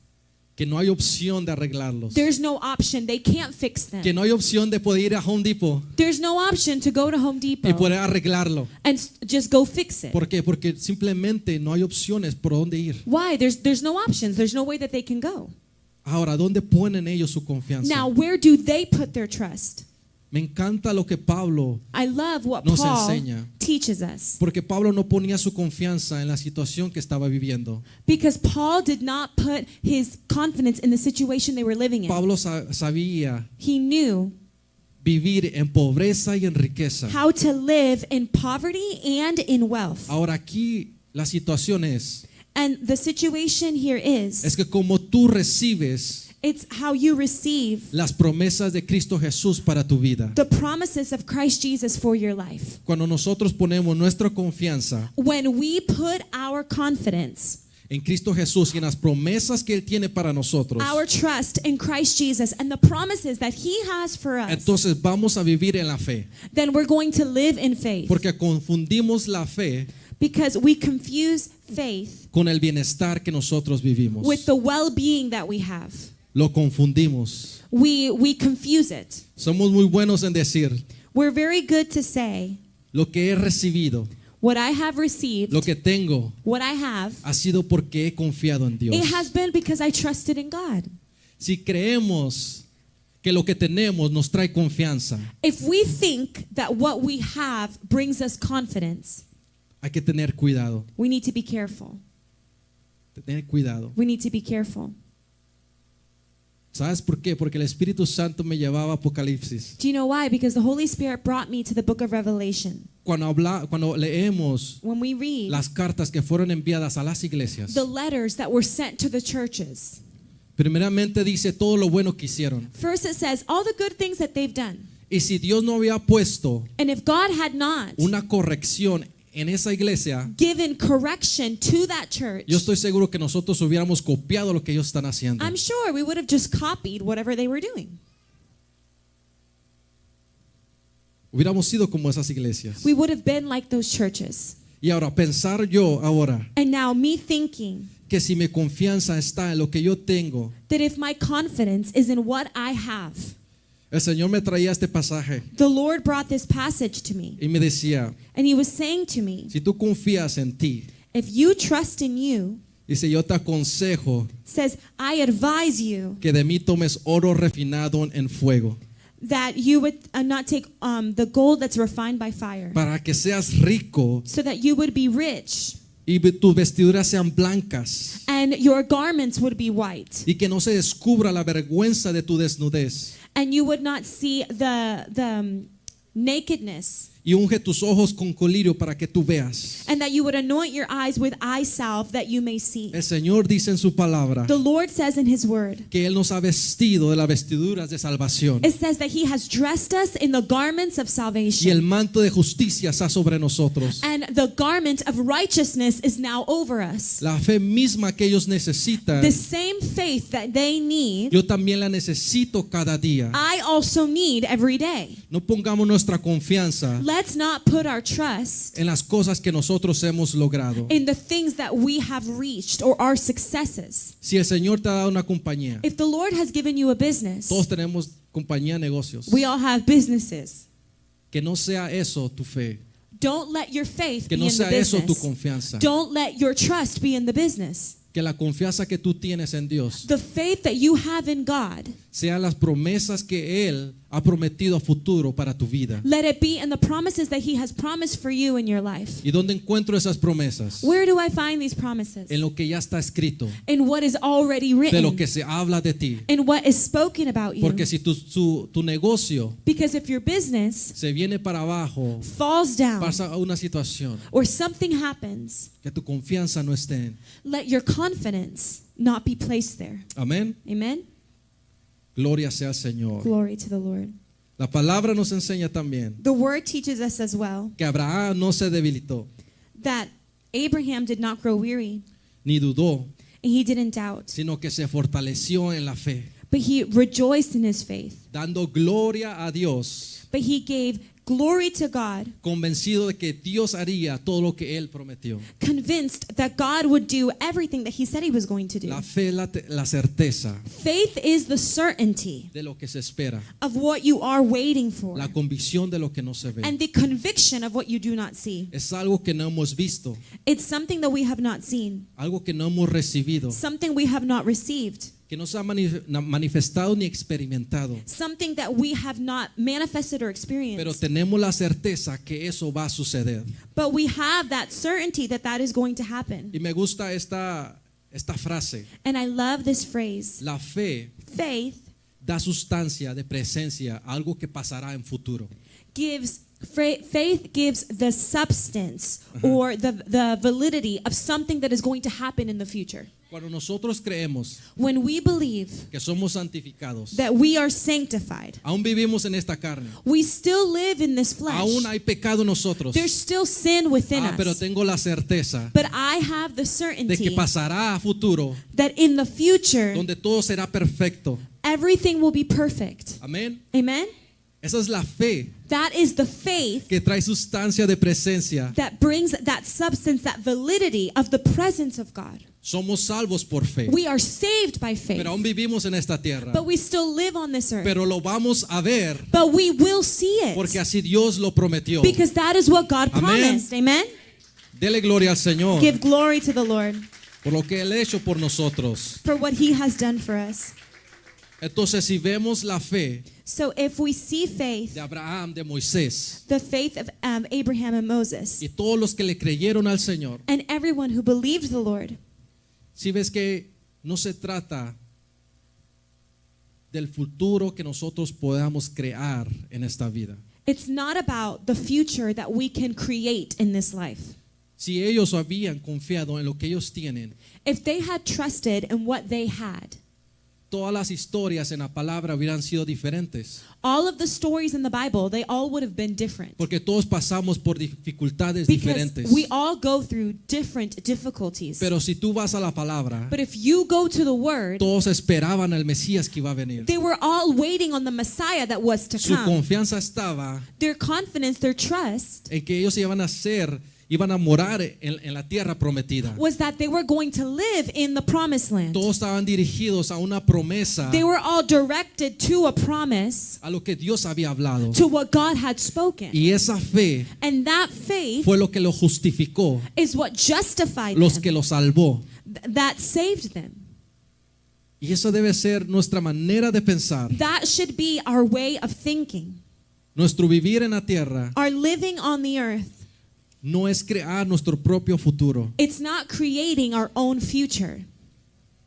que no hay opción de arreglarlos, There's no option. They can't fix que them. no hay opción de poder ir a Home Depot There's no option to go to Home y Depot poder arreglarlo. and just go fix it. ¿Por qué? Porque simplemente no hay opciones por dónde ir. Why? There's no options. There's no way that they can go. Ahora, ¿dónde ponen ellos su confianza? Now, where do they put their trust? Me encanta lo que Pablo, I love what Nos Paul enseña. teaches us. porque Pablo no ponía su confianza en la situación que estaba viviendo. Because Paul did not put his confidence in the situation they were living in. Pablo sabía He knew vivir en pobreza y en riqueza. how to live in poverty and in wealth. Ahora aquí la situación es And the situation here is que como tú recibes it's how you receive las promesas de Cristo Jesús para tu vida. the promises of Christ Jesus for your life. Cuando nosotros ponemos nuestra confianza When we put our confidence en Cristo Jesús y en las promesas que Él tiene para nosotros, our trust in Christ Jesus and the promises that He has for us, entonces vamos a vivir en la fe. then we're going to live in faith. Porque confundimos la fe Because we confuse faith con el bienestar que nosotros vivimos. with the well-being that we have. Lo confundimos. We confuse it. Somos muy buenos en decir We're very good to say, lo que he recibido, what I have received, lo que tengo, what I have, ha sido porque he confiado en Dios. it has been because I trusted in God. Si creemos que lo que tenemos nos trae confianza, If we think that what we have brings us confidence, hay que tener cuidado. we need to be careful. Tener cuidado. We need to be careful. ¿Sabes por qué? Porque el Espíritu Santo me llevaba a Apocalipsis. Do you know why? Because the Holy Spirit brought me to the book of Revelation. Cuando leemos When we read las cartas que fueron enviadas a las iglesias, the letters that were sent to the churches, primeramente dice todo lo bueno que hicieron. first it says all the good things that they've done. Y si Dios no había puesto And if God had not una corrección en esa iglesia, given correction to that church, yo estoy seguro que nosotros hubiéramos copiado lo que ellos están haciendo. I'm sure we would have just copied whatever they were doing. Hubiéramos sido como esas iglesias. We would have been like those churches. Y ahora, pensar yo ahora And now me thinking que si mi confianza está en lo que yo tengo, that if my confidence is in what I have, el Señor me traía este pasaje the Lord brought this passage to me, y me decía, and He was saying to me, si tú confías en ti, if you trust in you, dice, yo te aconsejo says, I advise you que de mí tomes oro refinado en fuego, that you would not take the gold that's refined by fire, para que seas rico so that you would be rich y tus vestiduras sean blancas and your garments would be white, y que no se descubra la vergüenza de tu desnudez. and you would not see the nakedness, Y unge tus ojos con colirio para que tú veas. and that you would anoint your eyes with eye salve that you may see. El Señor dice en su palabra The Lord says in His word, que Él nos ha vestido de las vestiduras de salvación it says that He has dressed us in the garments of y el salvation, manto de justicia está sobre nosotros. and the garment of righteousness is now over us. La fe misma que ellos necesitan, The same faith that they need, yo también la necesito cada día. I also need every day. No pongamos nuestra confianza Let's not put our trust en las cosas que nosotros hemos logrado. in the things that we have reached or our successes. Si el Señor te ha dado una compañía, If the Lord has given you a business, todos tenemos compañía, negocios, we all have businesses. que no sea eso tu fe, Don't let your faith que be no in the sea eso tu business. confianza, Don't let your trust be in the business. que la confianza que tú tienes en Dios The faith that you have in God, sean las promesas que Él ha prometido a futuro para tu vida. let it be in the promises that He has promised for you in your life. ¿Y dónde encuentro esas promesas? Where do I find these promises? En lo que ya está escrito, In what is already de lo written, que se habla de ti. in what is spoken about you. Porque si tu negocio Because if your business se viene para abajo, falls down pasa a una situación or something happens, que tu confianza no esté en. let your confidence not be placed there. Amén. Amen? Gloria sea al Señor. Glory to the Lord. La palabra nos enseña también The word teaches us as well que Abraham no se debilitó that Abraham did not grow weary ni dudó, and he didn't doubt, sino que se fortaleció en la fe, but he rejoiced in his faith. dando gloria a Dios, But he gave glory to God, convencido de que Dios haría todo lo que Él prometió. convinced that God would do everything that He said He was going to do. La fe es la certeza Faith is the certainty de lo que se espera, of what you are waiting for la convicción de lo que no se ve. and the conviction of what you do not see. Es algo que no hemos visto, It's something that we have not seen, algo que no hemos recibido, something we have not received, que no se ha manifestado ni experimentado. something that we have not manifested or Pero experienced. tenemos la certeza que eso va a suceder. But we have that certainty that that is going to happen. Y me gusta esta frase. And I love this phrase. La fe Faith da sustancia de presencia a algo que pasará en futuro. gives Faith gives the substance or the validity of something that is going to happen in the future. Cuando nosotros creemos When we believe que somos santificados, that we are sanctified, aún vivimos en esta carne, we still live in this flesh. aún hay pecado en nosotros. There's still sin within Pero us. tengo la certeza But I have the de que certainty pasará a futuro that in the future, donde todo será perfecto. everything will be perfect. Amén. Amen? Esa es la fe That is the faith que trae sustancia de presencia. that brings that substance, that validity of the presence of God. Somos salvos por fe, We are saved by faith, pero aún vivimos en esta tierra. but we still live on this earth. Pero lo vamos a ver But we will see porque it así Dios lo prometió. because that is what God Amén. promised. Amen? Dele gloria al Señor Give glory to the Lord por lo que Él ha hecho por nosotros. for what He has done for us. Entonces, si vemos la fe So if we see faith, de Abraham, de Moisés the faith of Abraham and Moses, y todos los que le creyeron al Señor, and everyone who believed the Lord, si ves que no se trata del futuro que nosotros podamos crear en esta vida. it's not about the future that we can create in this life. Si ellos habían confiado en lo que ellos tienen, If they had trusted in what they had, todas las historias en la palabra hubieran sido diferentes. all of the stories in the Bible, they all would have been different. Porque todos pasamos por dificultades Because diferentes. we all go through different difficulties. Pero si tú vas a la palabra, But if you go to the Word, todos esperaban al Mesías que iba a venir. they were all waiting on the Messiah that was to Su come. confianza estaba Their confidence, their trust en que ellos iban a morar en la tierra prometida. was that they were going to live in the promised land. Todos estaban dirigidos a una promesa, They were all directed to a promise, a lo que Dios había hablado. to what God had spoken. Y esa fe And that faith fue lo que lo justificó, is what justified los them, que lo salvó. that saved them. Y eso debe ser nuestra manera de pensar. That should be our way of thinking. Nuestro vivir en la tierra Our living on the earth, no es crear nuestro propio futuro. it's not creating our own future.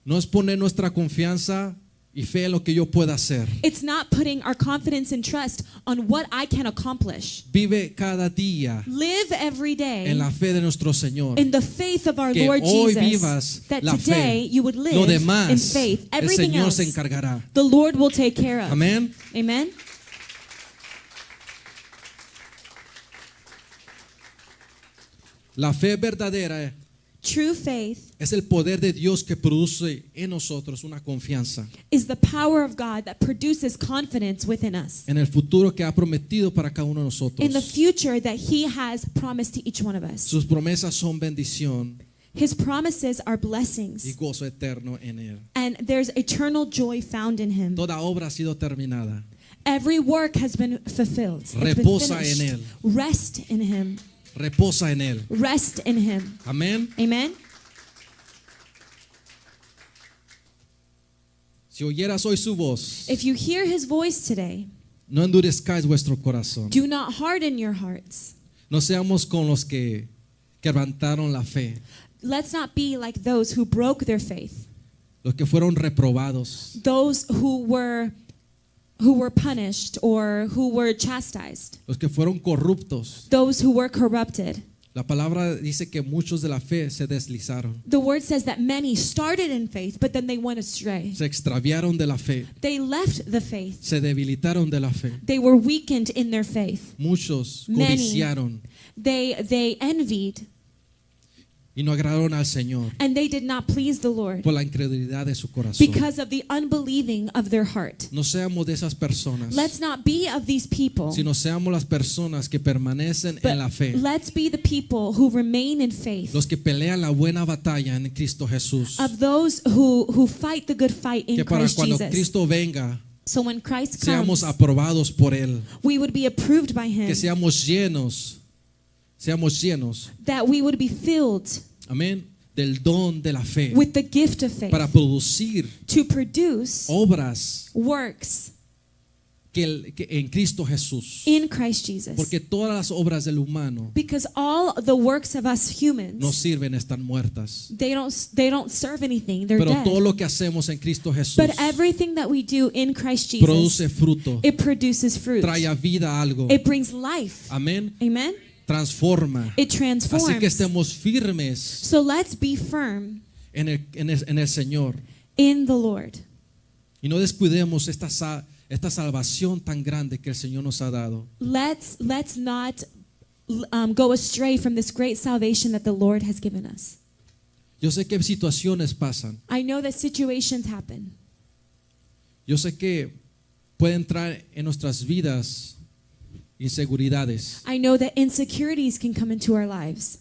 No es poner nuestra confianza y fe en lo que yo pueda hacer. It's not putting our confidence and trust on what I can accomplish. Vive cada día Live every day en la fe de nuestro Señor. in the faith of our Que Lord hoy Jesus, vivas that la today fe. you would Lo live in demás, faith. el Everything Señor else, se encargará. the Lord will take care of. Amén. Amen. La fe verdadera True faith es el poder de Dios que produce en nosotros una confianza is the power of God that produces confidence within us en el futuro que ha prometido para cada uno de in the nosotros. future that He has promised to each one of us. Sus promesas son bendición His promises are y blessings, gozo eterno en Él. and there's eternal joy found in Him. Toda obra ha sido terminada. Every work has been fulfilled. It's been Reposa finished. en Él. Rest in Him. Reposa en Él. Rest in Him. Amén. Amen. Si oyeras hoy su voz, If you hear His voice today, no endurezcáis vuestro corazón. do not harden your hearts. No seamos con los que quebrantaron la fe, Let's not be like those who broke their faith, los que fueron reprobados, those who were punished or who were chastised, los que fueron corruptos. those who were corrupted. La palabra dice que muchos de la fe se deslizaron, The word says that many started in faith, but then they went astray. se extraviaron de la fe, They left the faith. se debilitaron de la fe. They were weakened in their faith. Muchos Many. codiciaron They envied, y no agradaron al Señor and they did not please the Lord por la incredulidad de su corazón. because of the unbelieving of their heart. No seamos de esas personas, Let's not be of these people, sino seamos las personas que permanecen en la but fe, let's be the people who remain in faith, los que pelean la buena batalla en Cristo Jesús, of those who fight the good fight in que para Christ cuando Jesus. Cristo venga So when Christ seamos comes, aprobados por Él, we would be approved by Him, que seamos llenos, that we would be filled amén, del don de la fe with the gift of faith para producir to produce obras works que en Cristo Jesús. in Christ Jesus. Porque todas las obras del humano Because all the works of us humans, no sirven, están muertas. they don't serve anything. They're Pero dead. todo lo que hacemos en Cristo Jesús But everything that we do in Christ Jesus, produce fruto, it produces fruit. trae a vida a algo. It brings life. Amén. Amen. Transforma. It transforms. Así que estemos firmes So let's be firm en el Señor. in the Lord. Y no descuidemos esta salvación tan grande que el Señor nos ha dado. Let's not go astray from this great salvation that the Lord has given us. Yo sé que situaciones pasan. I know that situations happen. Yo sé que puede entrar en nuestras vidas inseguridades. I know that insecurities can come into our lives.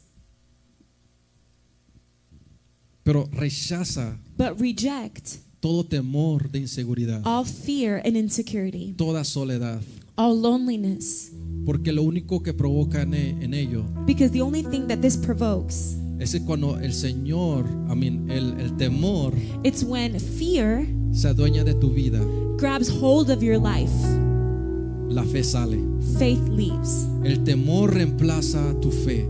Pero rechaza But reject todo temor de inseguridad, all fear and insecurity, toda soledad. all loneliness. Porque lo único que provoca en ello Because the only thing that this provokes, es que cuando el Señor, el temor it's when fear se adueña de tu vida, grabs hold of your life, la fe sale. faith leaves. El temor reemplaza tu fe.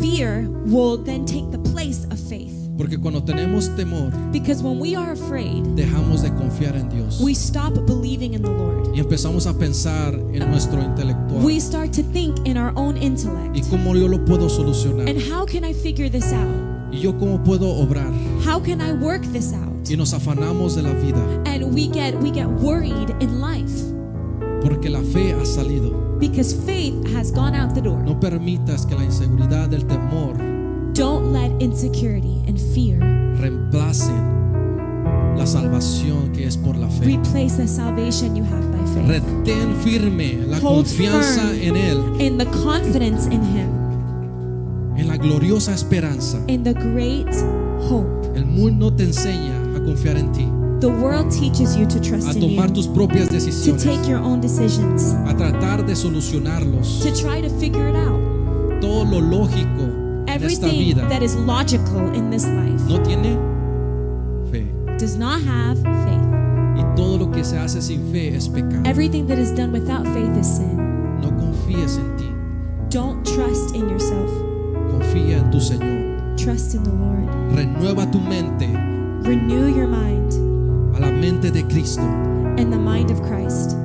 Fear will then take the place of faith. Porque cuando tenemos temor, Because when we are afraid, dejamos de confiar en Dios. we stop believing in the Lord. Y empezamos a pensar en nuestro intelectual. We start to think in our own ¿Y intellect. cómo yo lo puedo solucionar? And how can I figure this out? ¿Y yo cómo puedo obrar? How can I work this out? Y nos afanamos de la vida. And we get worried in life Porque la fe ha salido. because faith has gone out the door. No permitas que la inseguridad del temor Don't let insecurity and fear reemplacen la salvación que es por la fe. replace the salvation you have by faith. Retén firme la Hold confianza firm en Él, in the confidence in Him, en la gloriosa esperanza. in the great hope. El mundo te enseña a confiar en ti, The world teaches you to a trust in tomar you, tus propias to decisiones, take your own decisions, a tratar de solucionarlos. to try to figure it out. Todo lo lógico en esta Everything vida that is logical in this life no tiene fe. does not have faith. Y todo lo que se hace sin fe es pecado. Everything that is done without faith is sin. No confíes en ti, Don't trust in yourself. confía en tu Señor. Trust in the Lord. Renueva tu mente Renew your mind a la mente de Cristo, and the mind of Christ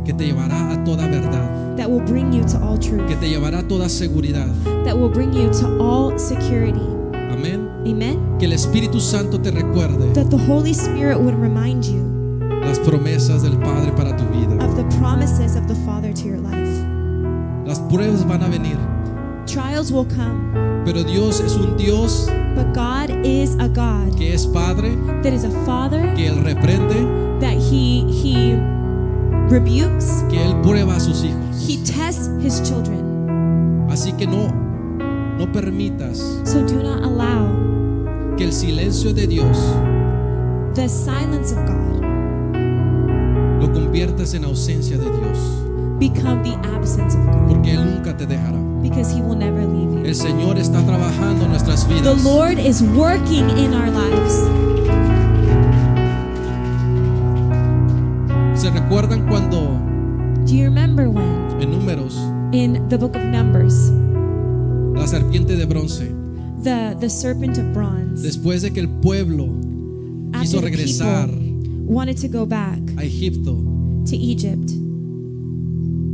que te llevará a toda verdad, that will bring you to all que truth, te llevará a toda seguridad. that will bring you to all security. Amén. Amen. Que el Espíritu Santo te recuerde That the Holy Spirit would remind you las promesas del Padre para tu vida. of the promises of the Father to your life. Las pruebas van a venir, Trials will come, pero Dios es un Dios but God is a God que es Padre, that is a Father, que Él reprende, that He rebukes, que Él prueba a sus hijos. He tests His children. Así que no permitas So do not allow que el silencio de Dios the silence of God lo conviertas en ausencia de Dios, become the absence of God, porque Él nunca te dejará. because He will never leave you. El Señor está trabajando en nuestras The vidas. Lord is working in our lives. ¿Se recuerdan cuando Do you remember when en Números in the book of Numbers la serpiente de bronce, the serpent of bronze, después de que el pueblo after quiso the regresar people wanted to go back a Egipto, to Egypt,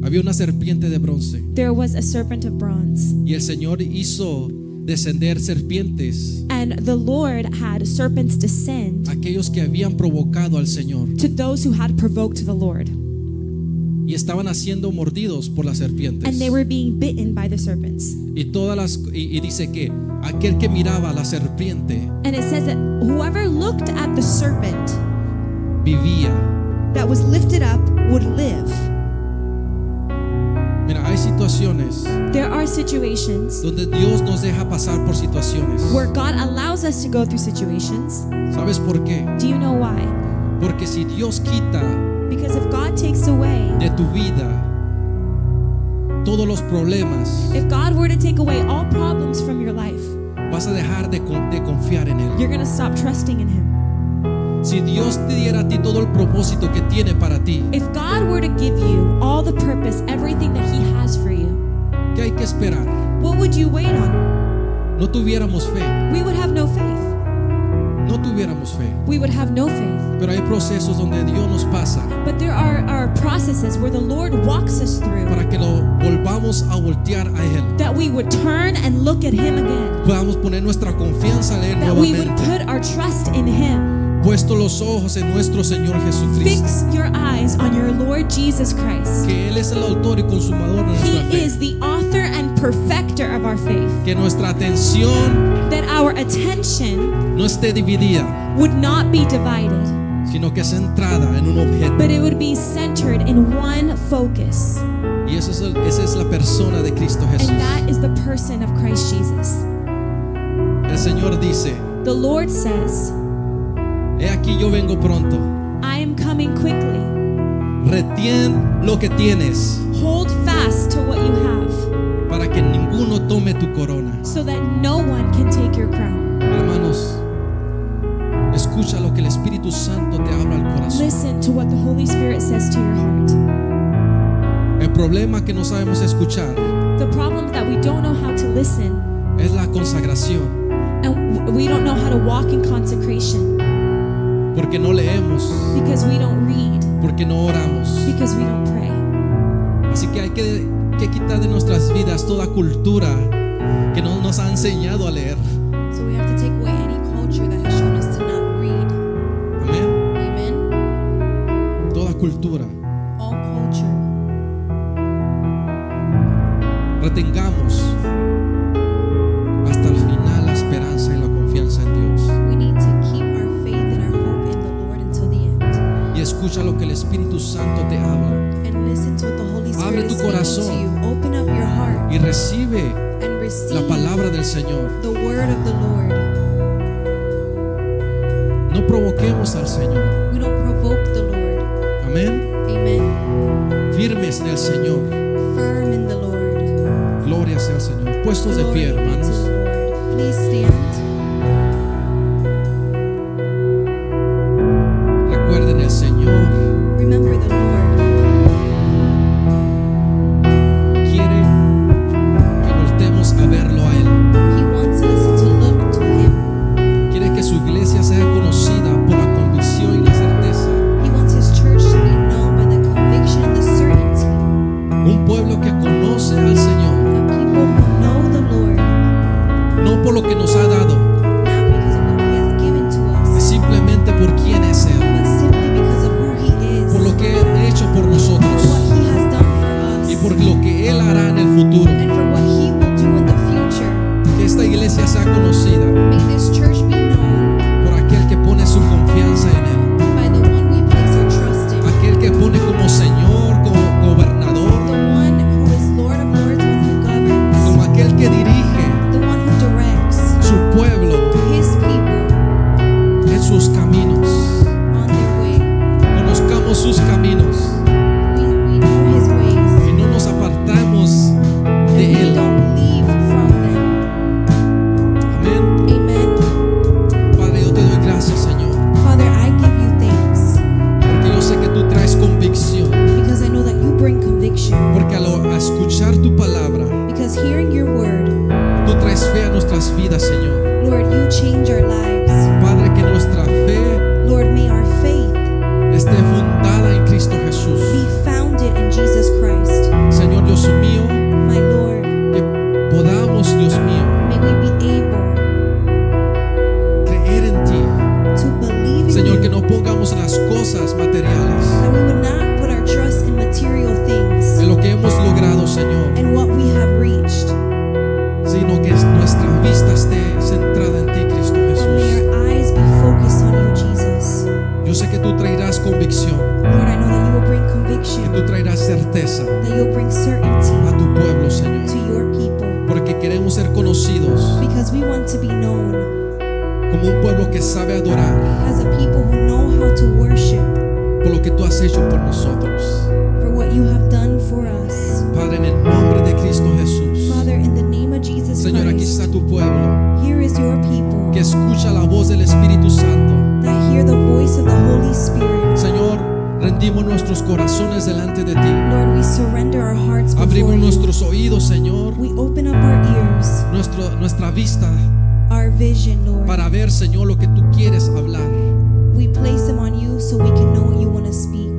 había una serpiente de bronce there was a serpent of bronze, y el Señor hizo descender serpientes and the Lord had serpents descend a aquellos que habían provocado al Señor to those who had provoked the Lord, y estaban siendo mordidos por las serpientes. and they were being bitten by the serpents. Y dice que aquel que miraba a la serpiente And it says that whoever looked at the serpent vivía. that was lifted up would live. Mira, hay situaciones There are situations donde Dios nos deja pasar por situaciones. where God allows us to go through situations. ¿Sabes por qué? Do you know why? Porque si Dios quita Because if God takes away, de tu vida todos los problemas, if God were to take away all problems from your life, vas a dejar de confiar en Él. you're going to stop trusting in Him. Si Dios te diera a ti todo el propósito que tiene para ti, If God were to give you all the purpose, everything that He has for you, ¿qué hay que esperar? what would you wait on? No tuviéramos fe, We would have no faith. no tuviéramos fe. We would have no faith. Pero hay procesos donde Dios nos pasa But there are processes where the Lord walks us through para que lo volvamos a voltear a Él. that we would turn and look at Him again. Podamos poner nuestra confianza en Él That we would nuevamente. put our trust in Him. Puesto los ojos en nuestro Señor Jesucristo. Fix your eyes on your Lord Jesus Christ. Que Él es el autor y consumador de nuestra He fe. is the author and perfecter of our faith. Que nuestra atención That our attention no esté dividida, would not be divided, sino que centrada en un objeto. but it would be centered in one focus. Y esa es la persona de Cristo Jesús. And that is the person of Christ Jesus. El Señor dice, The Lord says, he aquí yo vengo pronto. I am coming quickly. Retien lo que tienes Hold fast to what you have, para que ninguno tome tu corona. so that no one can take your crown. Hermanos, escucha lo que el Espíritu Santo te habla al corazón. Listen to what the Holy Spirit says to your heart. El problema que no sabemos escuchar The problem is that we don't know how to listen, es la consagración, and we don't know how to walk in consecration porque no leemos, because we don't read, porque no oramos. because we don't pray. Así que hay que quitar de nuestras vidas toda cultura que no nos ha enseñado a leer. So we have to take away any culture that has shown us to not read. Amén. Amen. Toda cultura. All culture. Retengamos hasta el final la esperanza y la confianza en Dios. We need to keep our faith and our hope in the Lord until the end. Y escucha lo que el Espíritu Santo te habla. And listen to what the Holy Abre Spirit tu is speaking corazón. to you. Open up your heart Y recibe and receive la palabra del Señor. the word of the Lord. No provoquemos al Señor. We don't provoke the Lord. Amén. Amen. Firmes en el Señor. Firm in the Lord. Gloria sea al Señor. Puestos de pie, Glory be to hermanos. the Lord. Please stand. Recuerden, el Señor Remember the Lord. quiere que voltemos a verlo a Él. He wants us to look to Him. Quiere que su iglesia sea conocida por la convicción y la certeza. He wants His church to be known by the conviction and the certainty. Un pueblo que conoce al Señor, A people who know the Lord, no por lo que nos ha dado, not because of what He has given to us, simplemente por quién es Él, but simply because of who He is, por lo que ha hecho por for nosotros what He has done for y us, por lo que Él hará en el futuro. and for what He will do in the future. Que esta iglesia sea conocida May this church be known por aquel que pone su confianza en Él, by the one we place our trust in, aquel que pone como Señor, como gobernador, the one who is Lord of Lords, one who governs, como aquel que dirige the one who directs su pueblo His people en sus caminos. on their way. Conozcamos sus caminos We know His ways, y no nos apartamos and de we Él. don't leave from them. Amén. Amen. Padre, yo te doy gracias, Señor, Father, I give you thanks porque yo sé que tú traes convicción, because I know that you bring conviction. porque a escuchar tu palabra, Because hearing your word, tú traes fe a nuestras vidas, Señor. Lord, you change our lives. Padre, que nuestra fe Lord, may our faith esté fundada en Cristo Jesús. be founded in Jesus Christ. Señor Dios mío, My Lord, que podamos, Dios mío, may we be able creer en ti. to believe in Señor, que you, no pongamos en las cosas materiales, that we would not put our trust in material things en lo que hemos logrado, Señor, and what we have reached, sino que nuestra vista esté centrada en ti, Cristo but may Jesús. our eyes be focused on you, Jesus. Yo sé que tú traerás convicción, Lord, I know that you will bring que conviction, tú traerás certeza that you'll bring certainty a tu pueblo, Señor, to your people, porque queremos ser conocidos because we want to be known como un pueblo que sabe adorar as a people who know how to worship por lo que tú has hecho por nosotros. for what you have done for us. Padre, en el nombre de Cristo Jesús. Father, in the name of Jesus Señor, aquí Christ, está tu pueblo here is your people que escucha la voz del Espíritu Santo. that hear the voice of the Holy Spirit. Señor, rendimos nuestros corazones delante de ti. Lord, we surrender our hearts before Abrimos you. nuestros oídos, Señor, We open up our ears, nuestra vista our vision, Lord. para ver, Señor, lo que tú quieres hablar. We place them on you so we can know what you want to speak.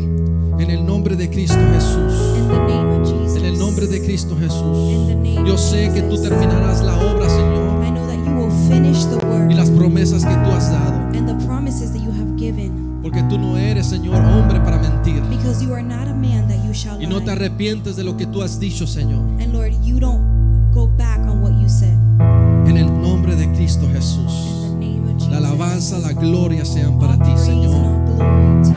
En el nombre de Cristo Jesús. In the name of Jesus. En el nombre de Cristo In the Jesús. name Yo of sé que tú Jesus. terminarás la obra, Señor, I know that you will finish the work y las promesas que tú has dado. and the promises that you have given, Porque tú no eres, Señor, hombre para mentir. because you are not a man that you shall Y no te lie. arrepientes de lo que tú has dicho, Señor. And Lord, you don't go back on what you said. En el nombre de Cristo In Jesús. the name of Jesus. La alabanza, la gloria sean para All ti, praise and Señor. all glory to